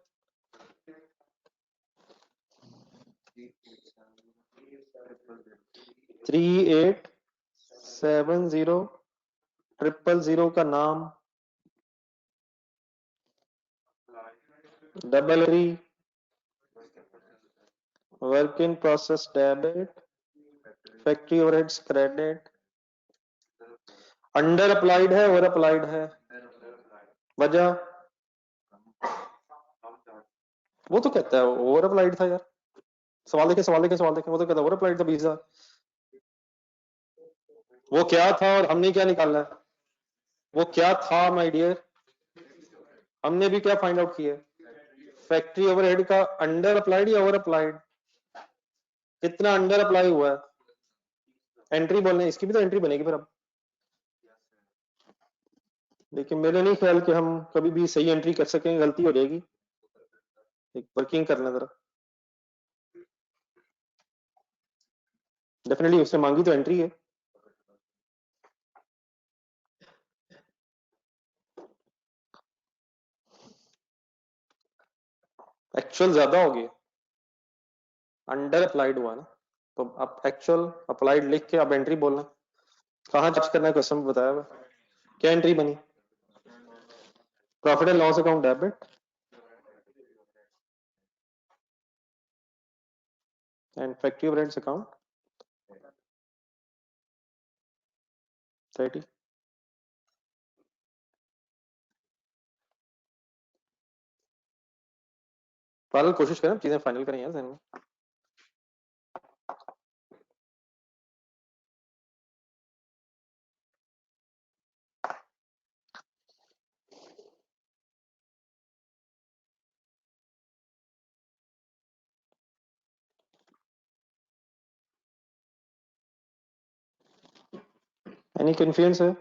A: 3870,000 का नाम डबल री work in process debit factory overheads credit. Under applied है, over applied है? वजह वो तो कहता है ओवर अप्लाइड था यार। सवाल देखें सवाल देखें सवाल देखें, वो तो कहता है ओवर अप्लाइड था 20,000। वो क्या था और हमने क्या निकाला है? वो क्या था माय डियर? हमने भी क्या फाइंड आउट किया? फैक्ट्री ओवरहेड का अंडर अप्लाइड या ओवर अप्लाइड? कितना अंडर अप्लाई हुआ है? एंट्री बोलने, इसकी भी तो एंट्री बनेगी फिर अब। लेकिन मेरे नहीं ख्याल कि हम कभी भी सही एंट्री कर सकेंगे, गलती हो जाएगी। एक वर्किंग करना जरा। डेफिनेटली उसने मांगी तो एंट्री है। एक्चुअल ज्यादा हो गया, अंडर अप्लाइड हुआ ना। तो अब एक्चुअल अप्लाइड लिख के अब एंट्री बोलना। कहाँ जज करना है, क्वेश्चन में बताया हुआ। क्या एंट्री बनी? Profit and loss account debit and factory overheads account 30। पागल कोशिश करें चीजें फाइनल करें यार जहन में। एनी कन्फ्यूजन है?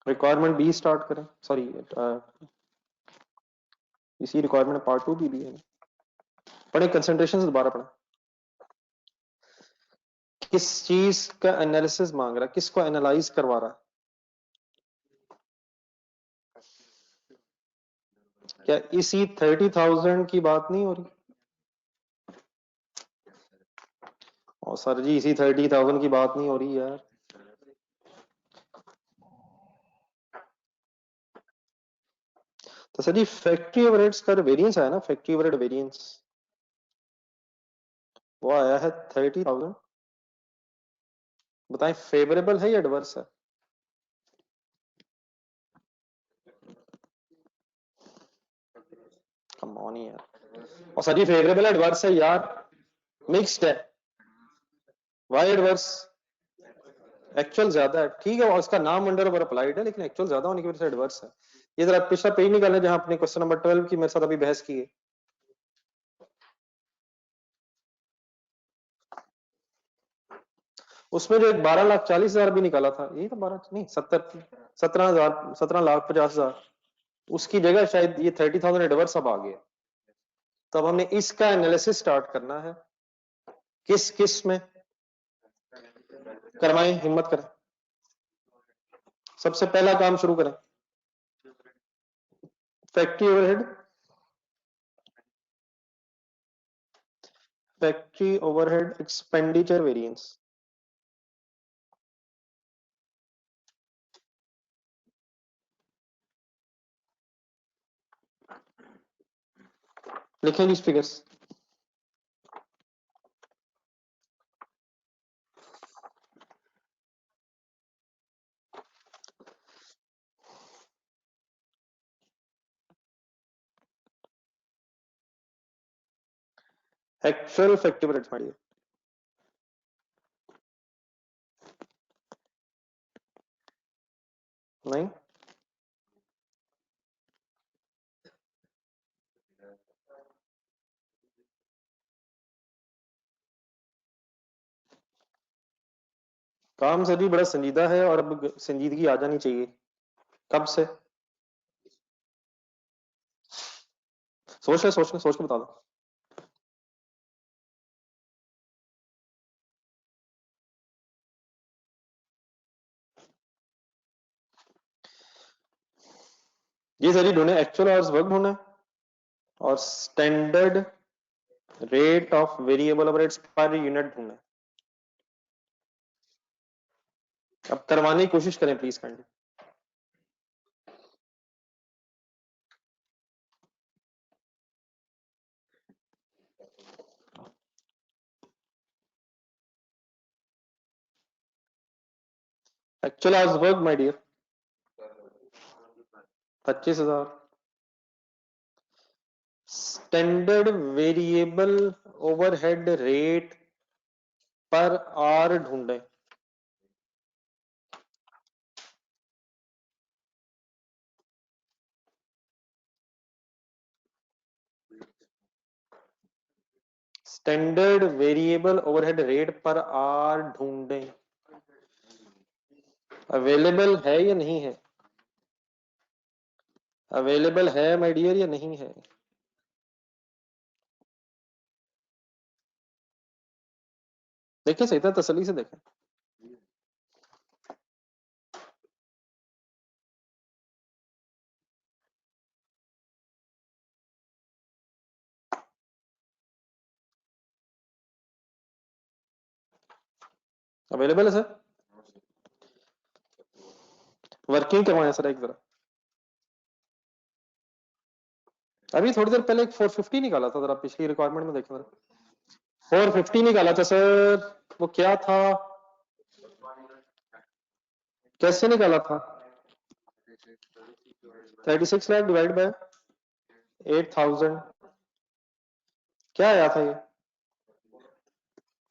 A: रिक्वायरमेंट बी स्टार्ट करें, सॉरी इसी रिक्वायरमेंट पार्ट 2 भी है। पढ़े कंसंट्रेशन से दोबारा पढ़े। किस चीज का एनालिसिस मांग रहा है, किसको एनालाइज करवा रहा है? क्या इसी 30,000 की बात नहीं हो रही? और सर जी इसी 30,000 की बात नहीं हो रही यार। तो सर जी फैक्ट्री ओवरहेड्स का वेरिएंस आया ना, फैक्ट्री ओवरहेड वेरिएंस वो आया है 30,000। बताएं फेवरेबल है या एडवर्स है? कम ऑन यार। और सर जी फेवरेबल है एडवर्स है यार? मिक्स्ड है। Y adverse? एक्चुअल ज्यादा है, ठीक है, और उसका नाम अंडर ओवर अप्लाइड है, लेकिन एक्चुअल ज्यादा होने की वजह से एडवर्स है। ये जरा पिछला पेज निकालें जहां आपने क्वेश्चन नंबर 12 की मेरे साथ अभी बहस की है। उसमें जो एक 12,40,000 भी निकाला था, यही तो 12 नहीं 17,000 17,50,000, उसकी जगह शायद ये 30,000 एडवर्स अब आ गया। तब हमने इसका एनालिसिस स्टार्ट करना है। किस किस में करवाएं, हिम्मत करें, सबसे पहला काम शुरू करें। Factory overhead, factory overhead expenditure variance. लिखें these figures. Actual factory overheads मारिए। नहीं, काम सर जी बड़ा संजीदा है और अब संजीदगी आ जानी चाहिए। कब से? सोच के बता दो। ये सर जी ढूंढे, एक्चुअल आवर्स वर्क ढूंढना और standard rate of variable overheads per unit ढूंढना। अब करवाने की कोशिश करें please kindly. Actual hours work my dear 25,000। Standard variable overhead rate per hour ढूंढे। Standard variable overhead rate per hour ढूंढे। अवेलेबल है या नहीं है? अवेलेबल है माय डियर या नहीं है? देखिए सही था, तसल्ली से देखें। अवेलेबल है सर? वर्किंग करवाएं सर एक जरा। अभी थोड़ी देर पहले एक 450 निकाला था, जरा पिछली रिक्वायरमेंट में देखें जरा। 450 निकाला था सर, वो क्या था, कैसे निकाला था? 36 लाख डिवाइड बाय 8000 क्या आया था ये?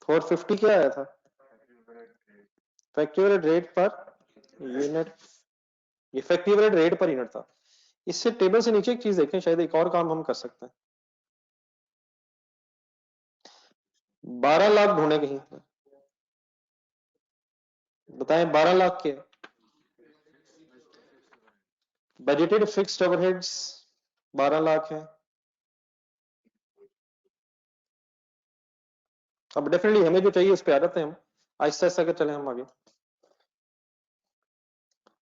A: 450 क्या आया था? Effective rate per unit, effective rate per unit था। इससे टेबल से नीचे एक चीज देखें, शायद एक और काम हम कर सकते हैं। 12 लाख ढूंढे कहीं, बताएं 12 लाख के बजटेड फिक्स्ड ओवरहेड्स 12 लाख है। अब डेफिनेटली हमें जो चाहिए उस पर आ जाते हैं हम, आहिस्ता आहिस्ता कर चले हम आगे।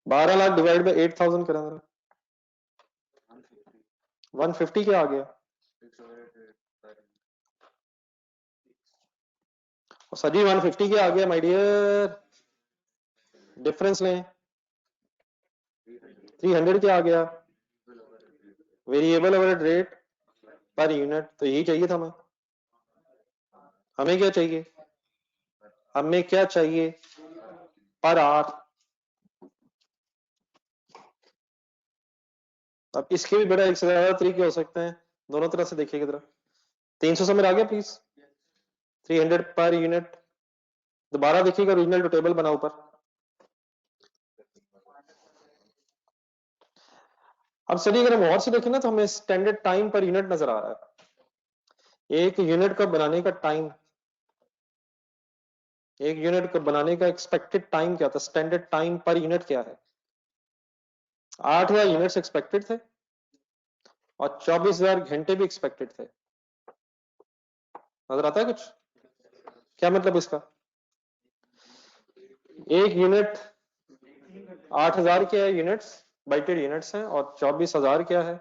A: 12 लाख डिवाइड बाय 8000 करें जरा, 150 क्या आ गया? सजी 150 क्या आ गया माय डियर? डिफरेंस लें, 300 क्या आ गया? Variable overhead rate per unit. तो यही चाहिए था हमें। हमें क्या चाहिए? हमें क्या चाहिए? पर आर। अब इसके भी बड़ा एक से ज्यादा तरीके हो सकते हैं, दोनों तरह से देखिएगा जरा। 300 समझ आ गया प्लीज? 300 per unit. दोबारा देखिएगा ओरिजिनल टू टेबल बना ऊपर। अब सभी अगर हम और से देखें ना तो हमें स्टैंडर्ड टाइम पर यूनिट नजर आ रहा है। एक यूनिट का बनाने का टाइम, एक यूनिट को बनाने का एक्सपेक्टेड टाइम क्या था? स्टैंडर्ड टाइम पर यूनिट क्या है? 8000 यूनिट्स एक्सपेक्टेड थे और 24,000 घंटे भी एक्सपेक्टेड थे। नजर आता है कुछ? क्या मतलब इसका? एक यूनिट 8000 क्या है यूनिट्स, बजटेड यूनिट्स हैं, और 24,000 क्या है?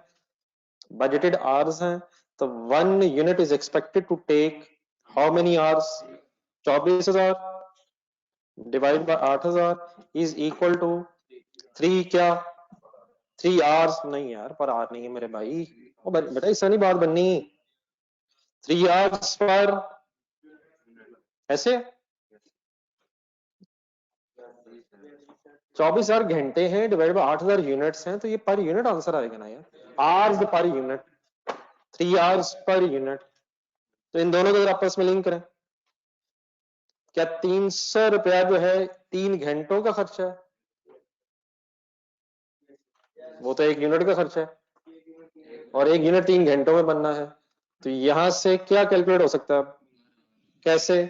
A: बजटेड आवर्स हैं। तो 1 unit is expected to take how many hours? 24,000 divide by 8000 is equal to 3 क्या? 3 आवर्स नहीं यार, पर आर नहीं है मेरे भाई। ओ बेटा इससे नहीं बात बननी। 3 आवर्स पर ऐसे 24,000 घंटे हैं डिवाइड बाय 8000 यूनिट्स हैं, तो ये पर यूनिट आंसर आएगा ना यार। Hours per unit, 3 hours per unit. तो इन दोनों को अगर आपस में लिंक करें, क्या 300 रुपया जो है 3 घंटों का खर्चा है? वो तो 1 यूनिट का खर्चा है, और 1 यूनिट 3 घंटों में बनना है। तो यहां से क्या कैलकुलेट हो सकता है? कैसे?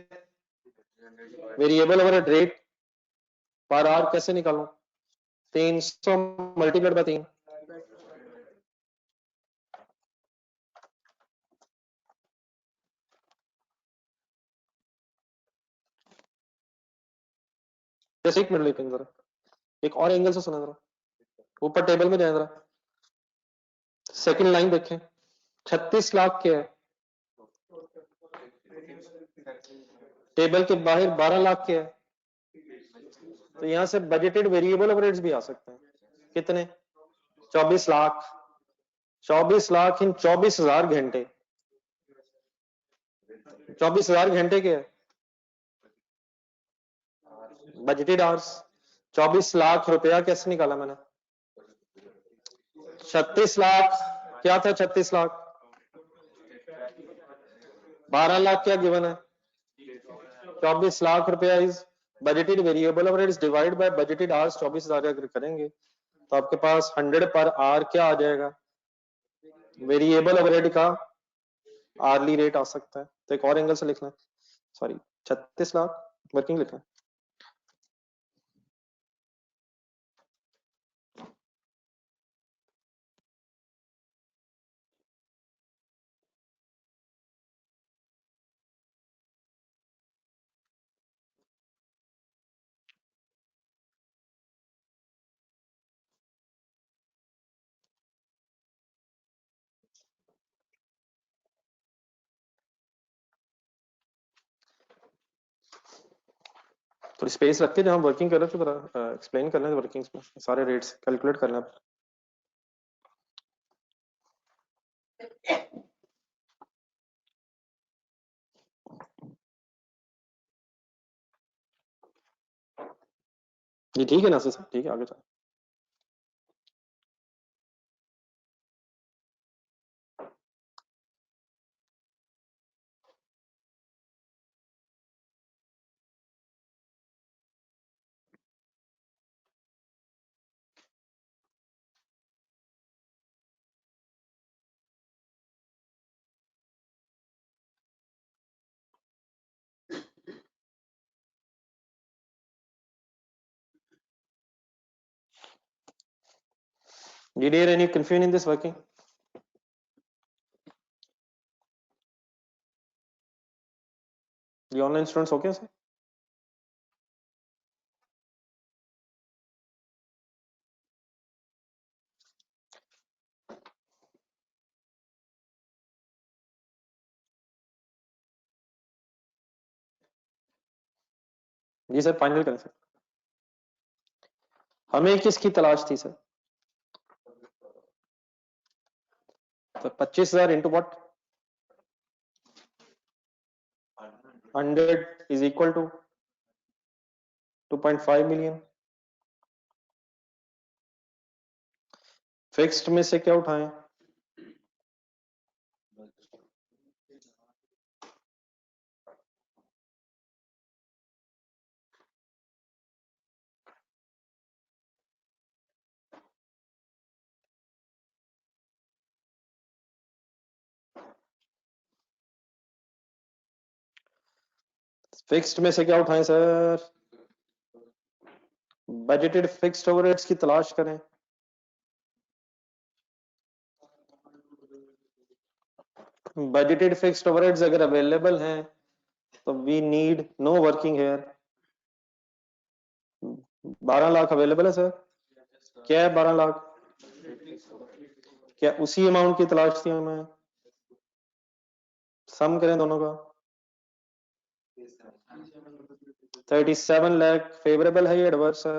A: Variable overhead rate per hour कैसे निकालूं? 300 मल्टीप्लाइड बाय 3। जैसे एक मिनट लेकिन जरा एक और एंगल से सुना जरा, ऊपर टेबल में जाए जरा, सेकंड लाइन देखें। 36 लाख के है, टेबल के बाहर 12 लाख के है। तो यहां से बजटेड वेरिएबल ओवरहेड्स भी आ सकते हैं। कितने? 24 लाख। 24 लाख इन 24,000 घंटे, 24,000 घंटे के बजटेड आवर्स। 24 लाख रुपया कैसे निकाला मैंने? 36 लाख क्या था? 36 लाख। 12 लाख क्या गिवन है? 24 लाख रुपया is budgeted variable overheads divide by budgeted hours. 24,000 अगर करेंगे तो आपके पास 100 पर आवर क्या आ जाएगा? वेरिएबल ओवरहेड का आर्ली रेट आ सकता है। तो एक और एंगल से लिखना है, सॉरी 36 लाख वर्किंग लिखना है। थोड़ी स्पेस रख के जहां वर्किंग कर रहे थे थोड़ा एक्सप्लेन करना है वर्किंग्स में, सारे रेट्स कैलकुलेट करना है। ये ठीक है ना सर? ठीक है, आगे चलो। Did you hear any confusion in this working? The online students okay sir? जी सर फाइनल करें सर। हमें किसकी तलाश थी सर? तो 25,000 into what? 100 is equal to 2.5 million. Fixed में से क्या उठाएं? फिक्स्ड में से क्या उठाएं सर? बजटेड फिक्स्ड ओवरहेड्स की तलाश करें। बजटेड फिक्स्ड ओवरहेड्स अगर अवेलेबल हैं तो we need no working here. 12 lakh available है सर। क्या है 12 लाख? क्या उसी अमाउंट की तलाश थी हमें? सम करें दोनों का। 37 लाख फेवरेबल है या एडवर्स है?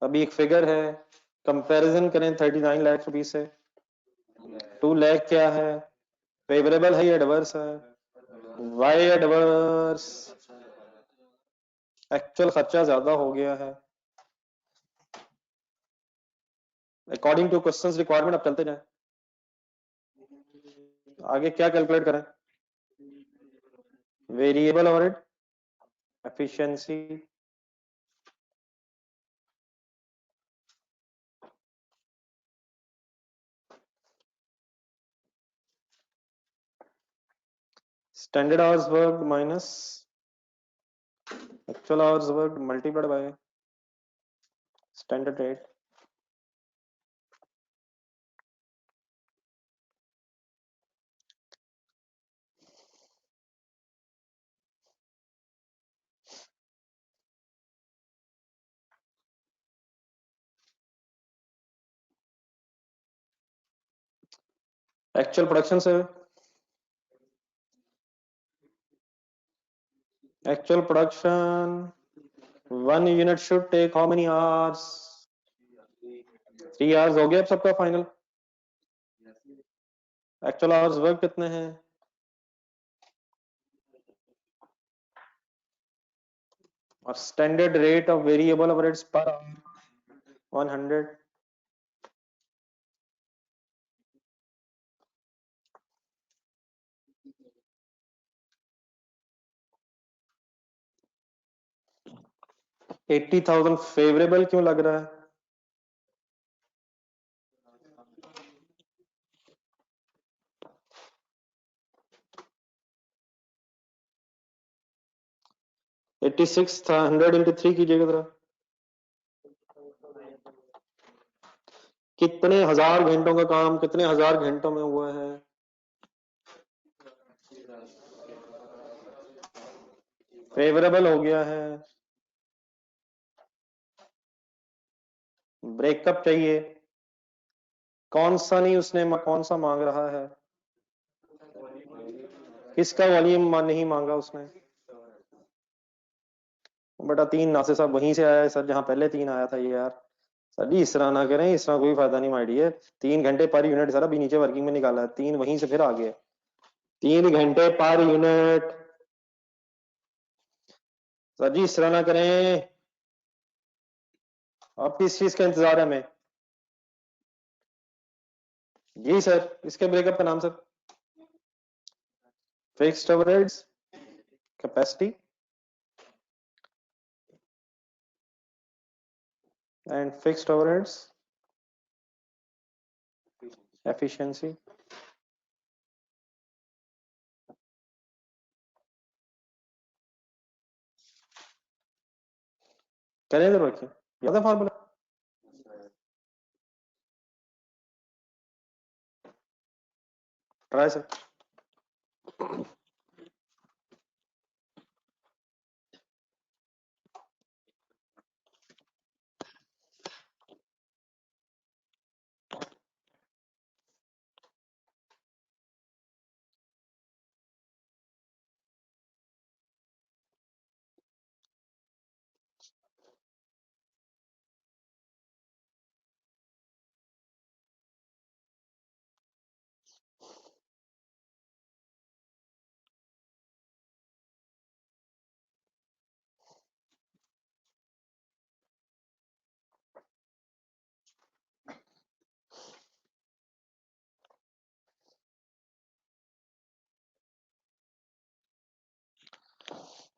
A: अभी एक फिगर है, कंपैरिजन करें 39 लाख रुपीस से। 2 लाख क्या है? फेवरेबल है या एडवर्स है? Y adverse? एक्चुअल खर्चा ज्यादा हो गया है अकॉर्डिंग टू क्वेश्चंस रिक्वायरमेंट। अब चलते जाएं आगे, क्या कैलकुलेट करें? Variable overhead efficiency. Standard hours work minus actual hours work multiplied by standard rate. Actual production से actual production 1 unit should take how many hours? 3 hours हो गया अब सबका फाइनल। एक्चुअल आवर्स वर्क कितने हैं? और standard rate of variable overheads per hour 100। 80,000 favourable क्यों लग रहा है? एट्टी सिक्स था, 100 इंटू 3 कीजिएगा जरा। कितने हजार घंटों का काम कितने हजार घंटों में हुआ है? फेवरेबल हो गया है। ब्रेकअप चाहिए। कौन सा नहीं उसने कौन सा मांग रहा है? किसका वॉल्यूम नहीं मांगा उसने? बेटा 3 नासिर साहब वहीं से आया है सर जहां पहले 3 आया था ये यार। सर जी इस तरह ना करें, इस तरह कोई फायदा नहीं माय डियर। 3 घंटे पर यूनिट सर अभी नीचे वर्किंग में निकाला है, 3 वहीं से फिर आ गए। 3 घंटे पर यूनिट। सर जी इस तरह ना करें। अब किस चीज का इंतजार है हमें? जी सर, इसके ब्रेकअप का नाम sir? Fixed overheads capacity and fixed overheads efficiency. करें इधर रखिए। याद है फार्मूला? Try sir.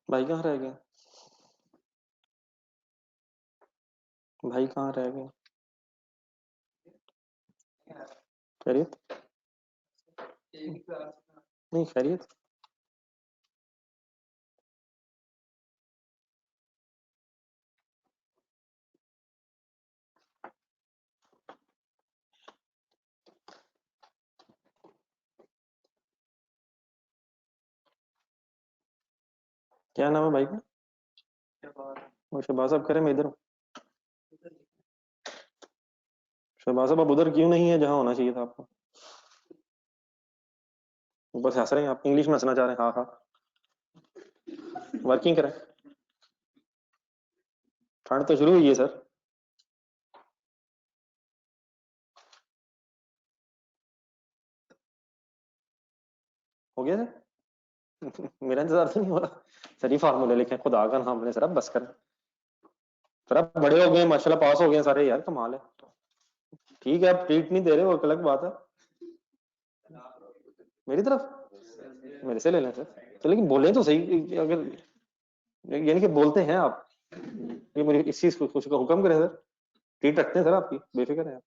A: भाई कहाँ रह गए? भाई कहाँ रह गए? खैरियत? नहीं खैरियत। क्या नाम है भाई का? वो शहबाज साहब करे, मैं इधर हूँ। शहबाज साहब अब उधर क्यों नहीं है जहाँ होना चाहिए था आपको? बस हंस रहे हैं आप, इंग्लिश में हंसना चाह रहे हैं, हाँ हाँ। वर्किंग करें। ठंड तो शुरू हुई है सर। हो गया सर। मेरा इंतजार तो नहीं हो रहा सर। ये फार्मूले लिखे खुदा का नाम ले सर, अब बस करें सर। आप बड़े हो गए माशाल्लाह, पास हो गए सारे यार, कमाल है। ठीक है, आप ट्रीट नहीं दे रहे हो, अलग बात है। मेरी तरफ मेरे से ले लें सर। तो लेकिन बोले तो सही, अगर यानी कि बोलते हैं आप, ये मुझे इस चीज को कुछ का हुक्म करें सर। ट्रीट रखते हैं सर आपकी, बेफिक्र है आप।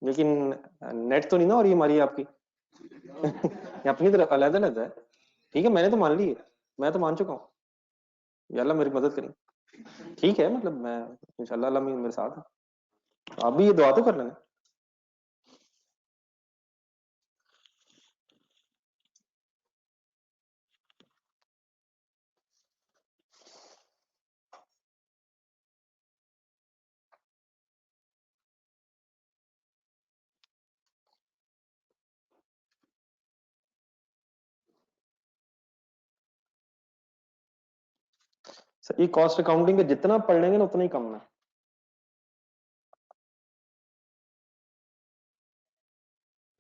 A: लेकिन नेट तो नहीं ना, और ये हमारी आपकी। ये अपनी तरफ अलग अलग है। ठीक है, मैंने तो मान ली है, मैं तो मान चुका हूँ। या अल्लाह मेरी मदद करें। ठीक है, मतलब मैं इंशाल्लाह अल्लाह मेरे साथ है। आप भी ये दुआ तो कर लेना। सर ये कॉस्ट अकाउंटिंग के जितना पढ़ लेंगे ना उतना ही कम है।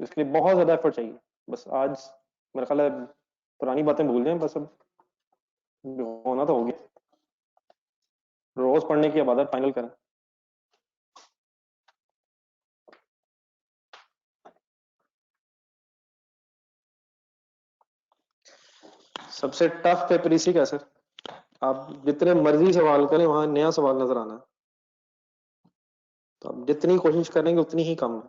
A: इसके लिए बहुत ज्यादा एफर्ट चाहिए। बस आज मेरा ख्याल है पुरानी बातें भूल जाएं, बस अब जो होना तो हो गया। रोज पढ़ने की आदत फाइनल करें। सबसे टफ पेपर इसी का है सर। आप जितने मर्जी सवाल करें, वहां नया सवाल नजर आना है। तो आप जितनी कोशिश करेंगे उतनी ही कम है।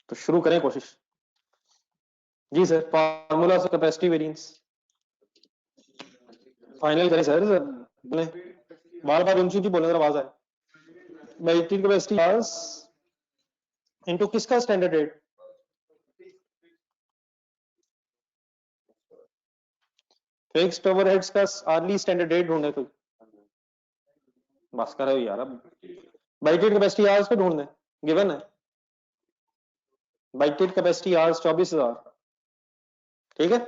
A: तो शुरू करें कोशिश। जी सर, फार्मूला से कैपेसिटी वेरिएंस फाइनल करें सर। बोले बार बार ऊंची ऊंची बोले, अगर आवाज आए। बैटरी कैपेसिटी आवर्स इनटू किसका स्टैंडर्ड रेट? फिक्स्ड ओवरहेड्स का आर्ली स्टैंडर्ड रेट ढूंढे कोई। बस करो यार अब। बैटरी कैपेसिटी आवर्स पे ढूंढ दें, गिवन है। Battery capacity hours 24,000। ठीक है,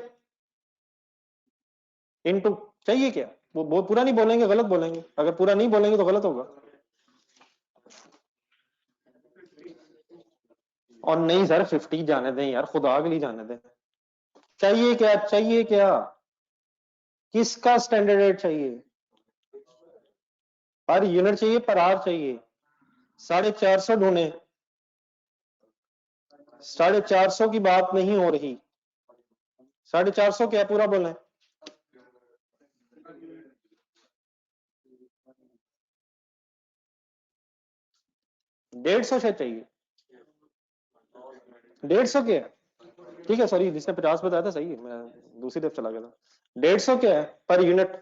A: इनटू चाहिए क्या? वो पूरा नहीं बोलेंगे, गलत बोलेंगे। अगर पूरा नहीं बोलेंगे तो गलत होगा। और नहीं सर, 50 जाने दें यार, खुदा के लिए जाने दें। चाहिए क्या, चाहिए क्या? किसका स्टैंडर्ड रेट चाहिए? पर यूनिट चाहिए, पर आवर चाहिए। 450 ढूंढे। 450 की बात नहीं हो रही। 450 क्या पूरा बोले? 150 शायद चाहिए। 150 क्या? ठीक है, सॉरी, जिसने 50 बताया था सही है, मैं दूसरी तरफ चला गया था। 150 क्या है पर यूनिट,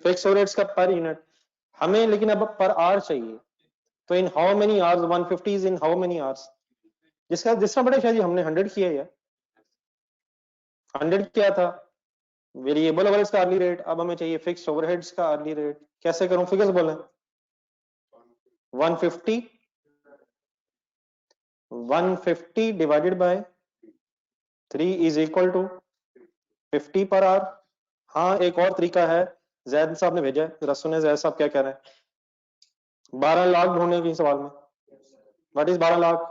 A: फिक्स ओवरहेड्स का पर यूनिट हमें, लेकिन अब पर आवर चाहिए। तो in how many hours 150 is in how many hours, जिसका बड़ा शायद हमने 100 किया है, 100 क्या था वेरिएबल ओवरहेड्स का अर्ली रेट, अब हमें चाहिए फिक्स्ड ओवरहेड्स का अर्ली रेट। कैसे करूं, फिगर्स बोलें। 150 150 divided by 3 is equal to 50 per our. हाँ एक और तरीका है, जैद साहब ने भेजा है, जरा सुने जैद साहब क्या कह रहे हैं। 12 लाख ढूंढने की सवाल में, व्हाट इज 12 लाख,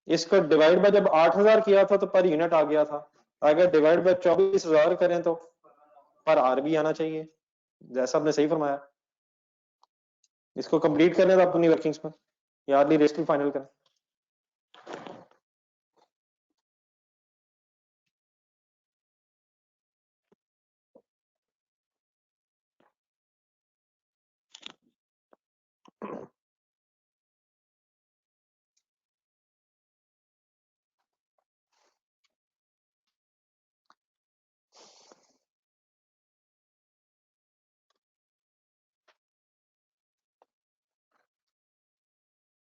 A: इसको डिवाइड बाय जब 8000 किया था तो पर यूनिट आ गया था, अगर डिवाइड बाय 24000 करें तो पर आर भी आना चाहिए। जैसा आपने सही फरमाया, इसको कंप्लीट करने तो अपनी वर्किंग्स में या अर्ली रेस्ट फाइनल करें।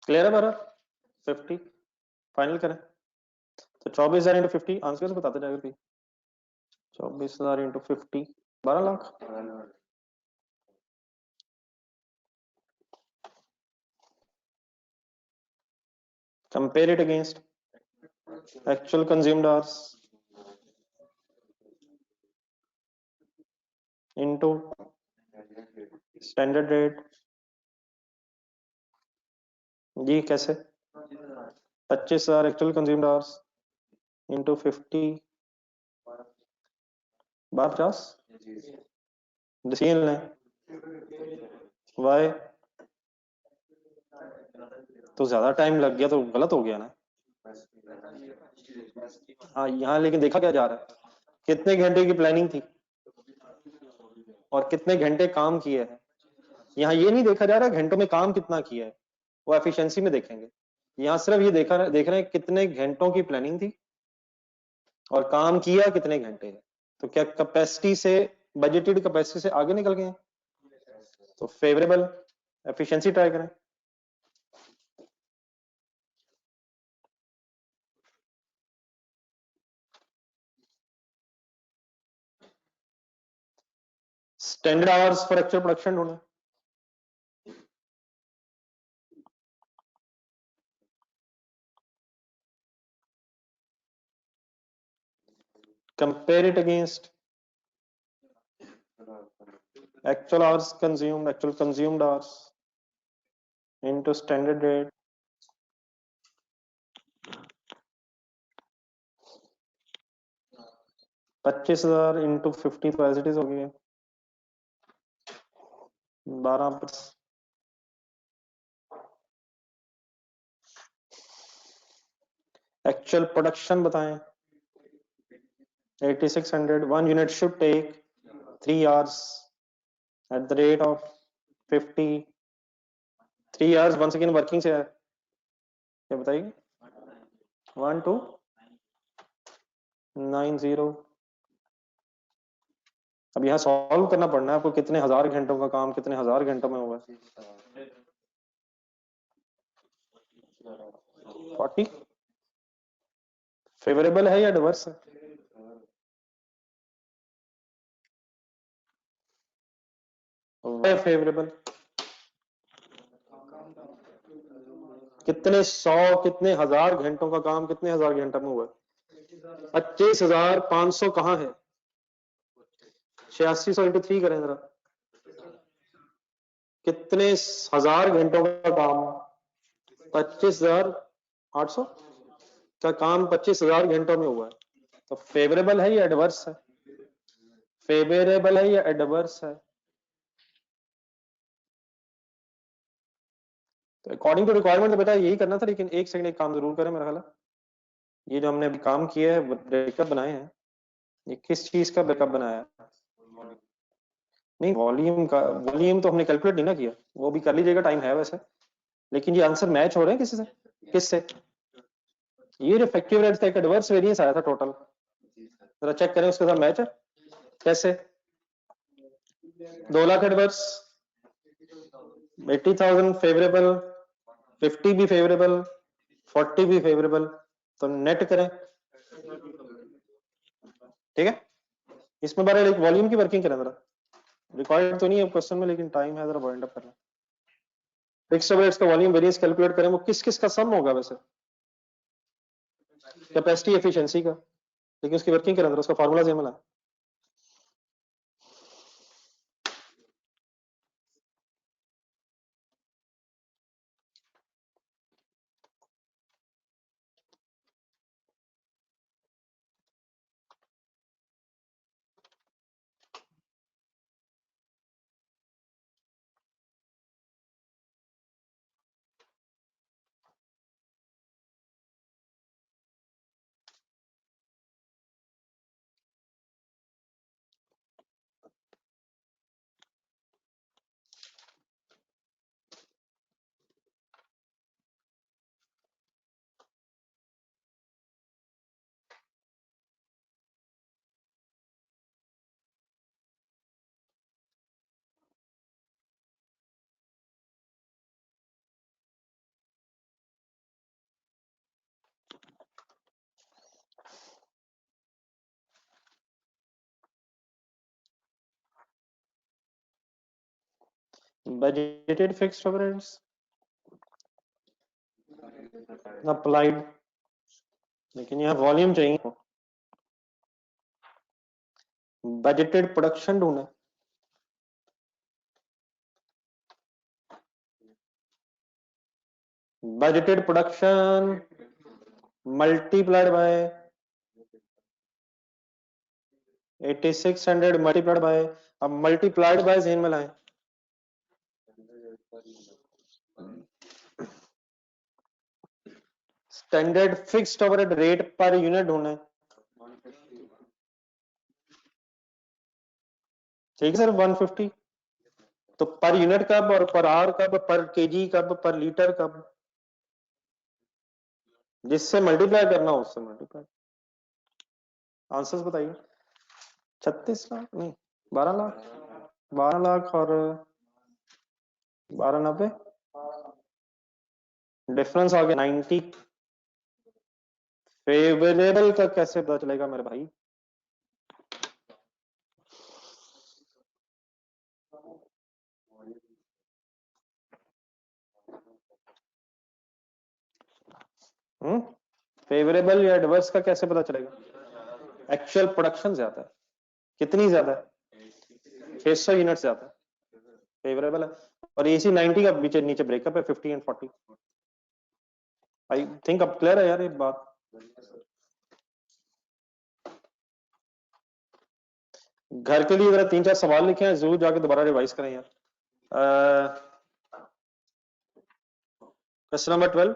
A: क्लियर है भारत, 50 फाइनल करें तो 24,000 इंटू 50 आंसर बताते जाएगा भाई। 24,000 into 50 12 lakh. Compare it against actual consumed hours into standard rate. जी कैसे, 25,000 एक्चुअल कंज्यूम्ड आवर्स इंटू 50 बार 50 डिसीजन लें। वाई तो ज्यादा टाइम लग गया तो गलत हो गया ना। हाँ यहाँ लेकिन देखा क्या जा रहा है, कितने घंटे की प्लानिंग थी और कितने घंटे काम किए हैं। यहाँ ये नहीं देखा जा रहा घंटों में काम कितना किया है, वो एफिशिएंसी में देखेंगे। यहाँ सिर्फ ये देख रहे हैं कितने घंटों की प्लानिंग थी और काम किया कितने घंटे है। तो क्या कैपेसिटी से, बजटेड कैपेसिटी से आगे निकल गए हैं, तो फेवरेबल एफिशिएंसी ट्राई करें। Standard hours for actual production ढूंढे। Compare it against actual hours consumed, actual consumed hours into standard rate। पच्चीस हजार इंटू 50 तो एज इट इज हो गया 12%। एक्चुअल प्रोडक्शन बताएं 8600, 1 unit should take 3 hours at the rate of 50। 3 hours once again working से है, क्या बताइए 1290। अब यहाँ सॉल्व करना पड़ना है आपको, कितने हजार घंटों का काम कितने हजार घंटों में होगा। 40 फेवरेबल है या एडवर्स है, फेवरेबल। कितने सौ कितने हजार घंटों का काम कितने हजार घंटों में हुआ, 25,500 कहाँ है, 8600 इंटू 3 करें जरा, कितने हजार घंटों का काम, 25,800 का काम 25,000 घंटों में हुआ है। तो फेवरेबल है या एडवर्स है, फेवरेबल है या एडवर्स है। तो अकॉर्डिंग टू रिक्वायरमेंट तो बेटा यही करना था, लेकिन एक सेकंड एक काम जरूर करें मेरा ख्याल है। ये जो हमने अभी काम किया है ब्रेकअप बनाए हैं, ये किस चीज का ब्रेकअप बनाया है। नहीं वॉल्यूम का, वॉल्यूम तो हमने कैलकुलेट नहीं ना किया, वो भी कर लीजिएगा टाइम है वैसे। लेकिन ये आंसर मैच हो रहे हैं किसी से, किससे, ये जो इफेक्टिव रेट था एक एडवर्स वेरिएंस आया था टोटल, जरा चेक करें उसके साथ मैच है कैसे। 2 लाख एडवर्स, 80,000 फेवरेबल, 50 भी फेवरेबल, 40 भी फेवरेबल, तो नेट करें। ठीक है, इसमें बार एक वॉल्यूम की वर्किंग करें जरा, रिकॉर्ड तो नहीं है क्वेश्चन में लेकिन टाइम है, जरा वाइंड अप करना। फिक्स्ड ओवरहेड्स का वॉल्यूम वेरिएंस कैलकुलेट करें, वो किस किस का सम होगा वैसे, कैपेसिटी एफिशिएंसी का, लेकिन उसकी वर्किंग करें जरा, उसका फार्मूला से मिला। बजटेड फिक्स्ड ओवरहेड्स अप्लाइड, लेकिन यहाँ वॉल्यूम चाहिए। बजटेड प्रोडक्शन ढूंढे, budgeted production multiplied by 8600 multiplied by, अब मल्टीप्लाइड बाय जेन में लाएं, standard fixed overhead rate per unit ढूंढे। ठीक है सर, 150, तो पर यूनिट कब और पर आवर कब, पर केजी कब, पर लीटर कब, जिससे मल्टीप्लाई करना हो उससे मल्टीप्लाई। आंसर्स बताइए। 36 लाख नहीं, 12 लाख, 12 लाख और 1290, डिफरेंस आ गया 90। फेवरेबल का कैसे पता चलेगा मेरे भाई? फेवरेबल या एडवर्स का कैसे पता चलेगा? एक्चुअल प्रोडक्शन ज्यादा है, कितनी ज्यादा है? 600 यूनिट ज्यादा है, फेवरेबल है। और एसी 90 का नीचे नीचे ब्रेकअप है 50 एंड 40। आई थिंक अब क्लियर है यार ये बात। घर के लिए जरा 3-4 सवाल लिखे हैं, जरूर जाके दोबारा रिवाइज करें यार। क्वेश्चन नंबर 12,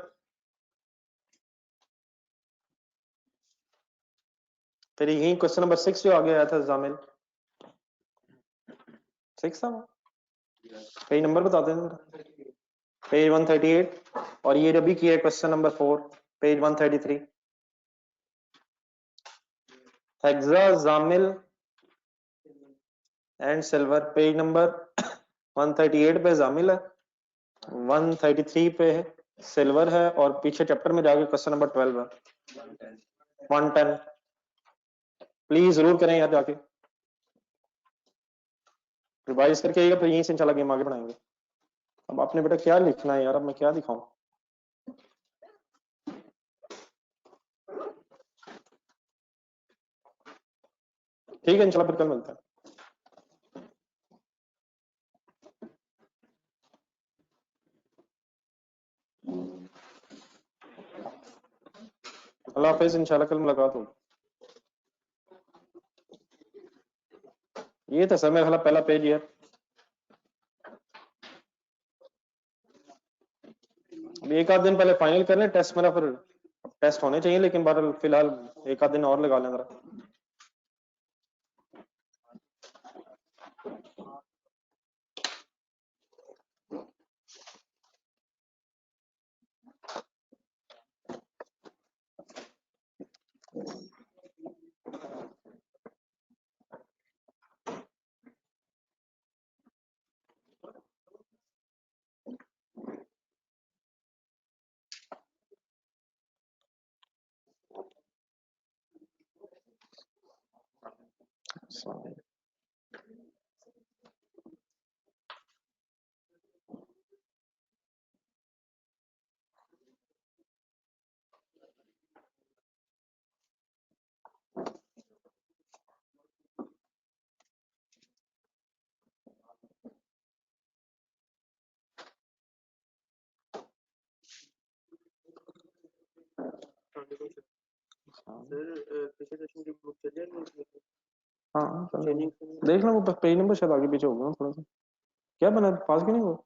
A: फिर यही क्वेश्चन नंबर 6 जो आगे आया था जामिल, 6 था वो, पेज नंबर बता दें जरा। पेज 138, और ये जो भी किया है क्वेश्चन नंबर 4, पेज 133। हेक्साजामिल एंड सिल्वर, पेज नंबर 138 पे जामिल है, 133 पे है सिल्वर है, और पीछे चैप्टर में जाके क्वेश्चन नंबर 12 है, 110। प्लीज जरूर करें यार, जाके रिवाइज करके आइएगा, फिर यहीं से इंशाल्लाह गेम आगे बढ़ाएंगे। अब आपने बेटा क्या लिखना है यार, अब मैं क्या दिखाऊं? ठीक है, इंशाल्लाह फिर कल मिलता है। अल्लाह हाफिज, इंशाल्लाह कल मुलाकात होगी। ये था सर मेरा पहला पेज यार। अब एक आध दिन पहले फाइनल कर लें टेस्ट मेरा, फिर टेस्ट होने चाहिए, लेकिन बहरहाल फिलहाल एक आध दिन और लगा लें जरा। हाँ देख लो वो पेज नंबर शायद आगे पीछे होगा थोड़ा सा। क्या बना पास क्यों नहीं हुआ?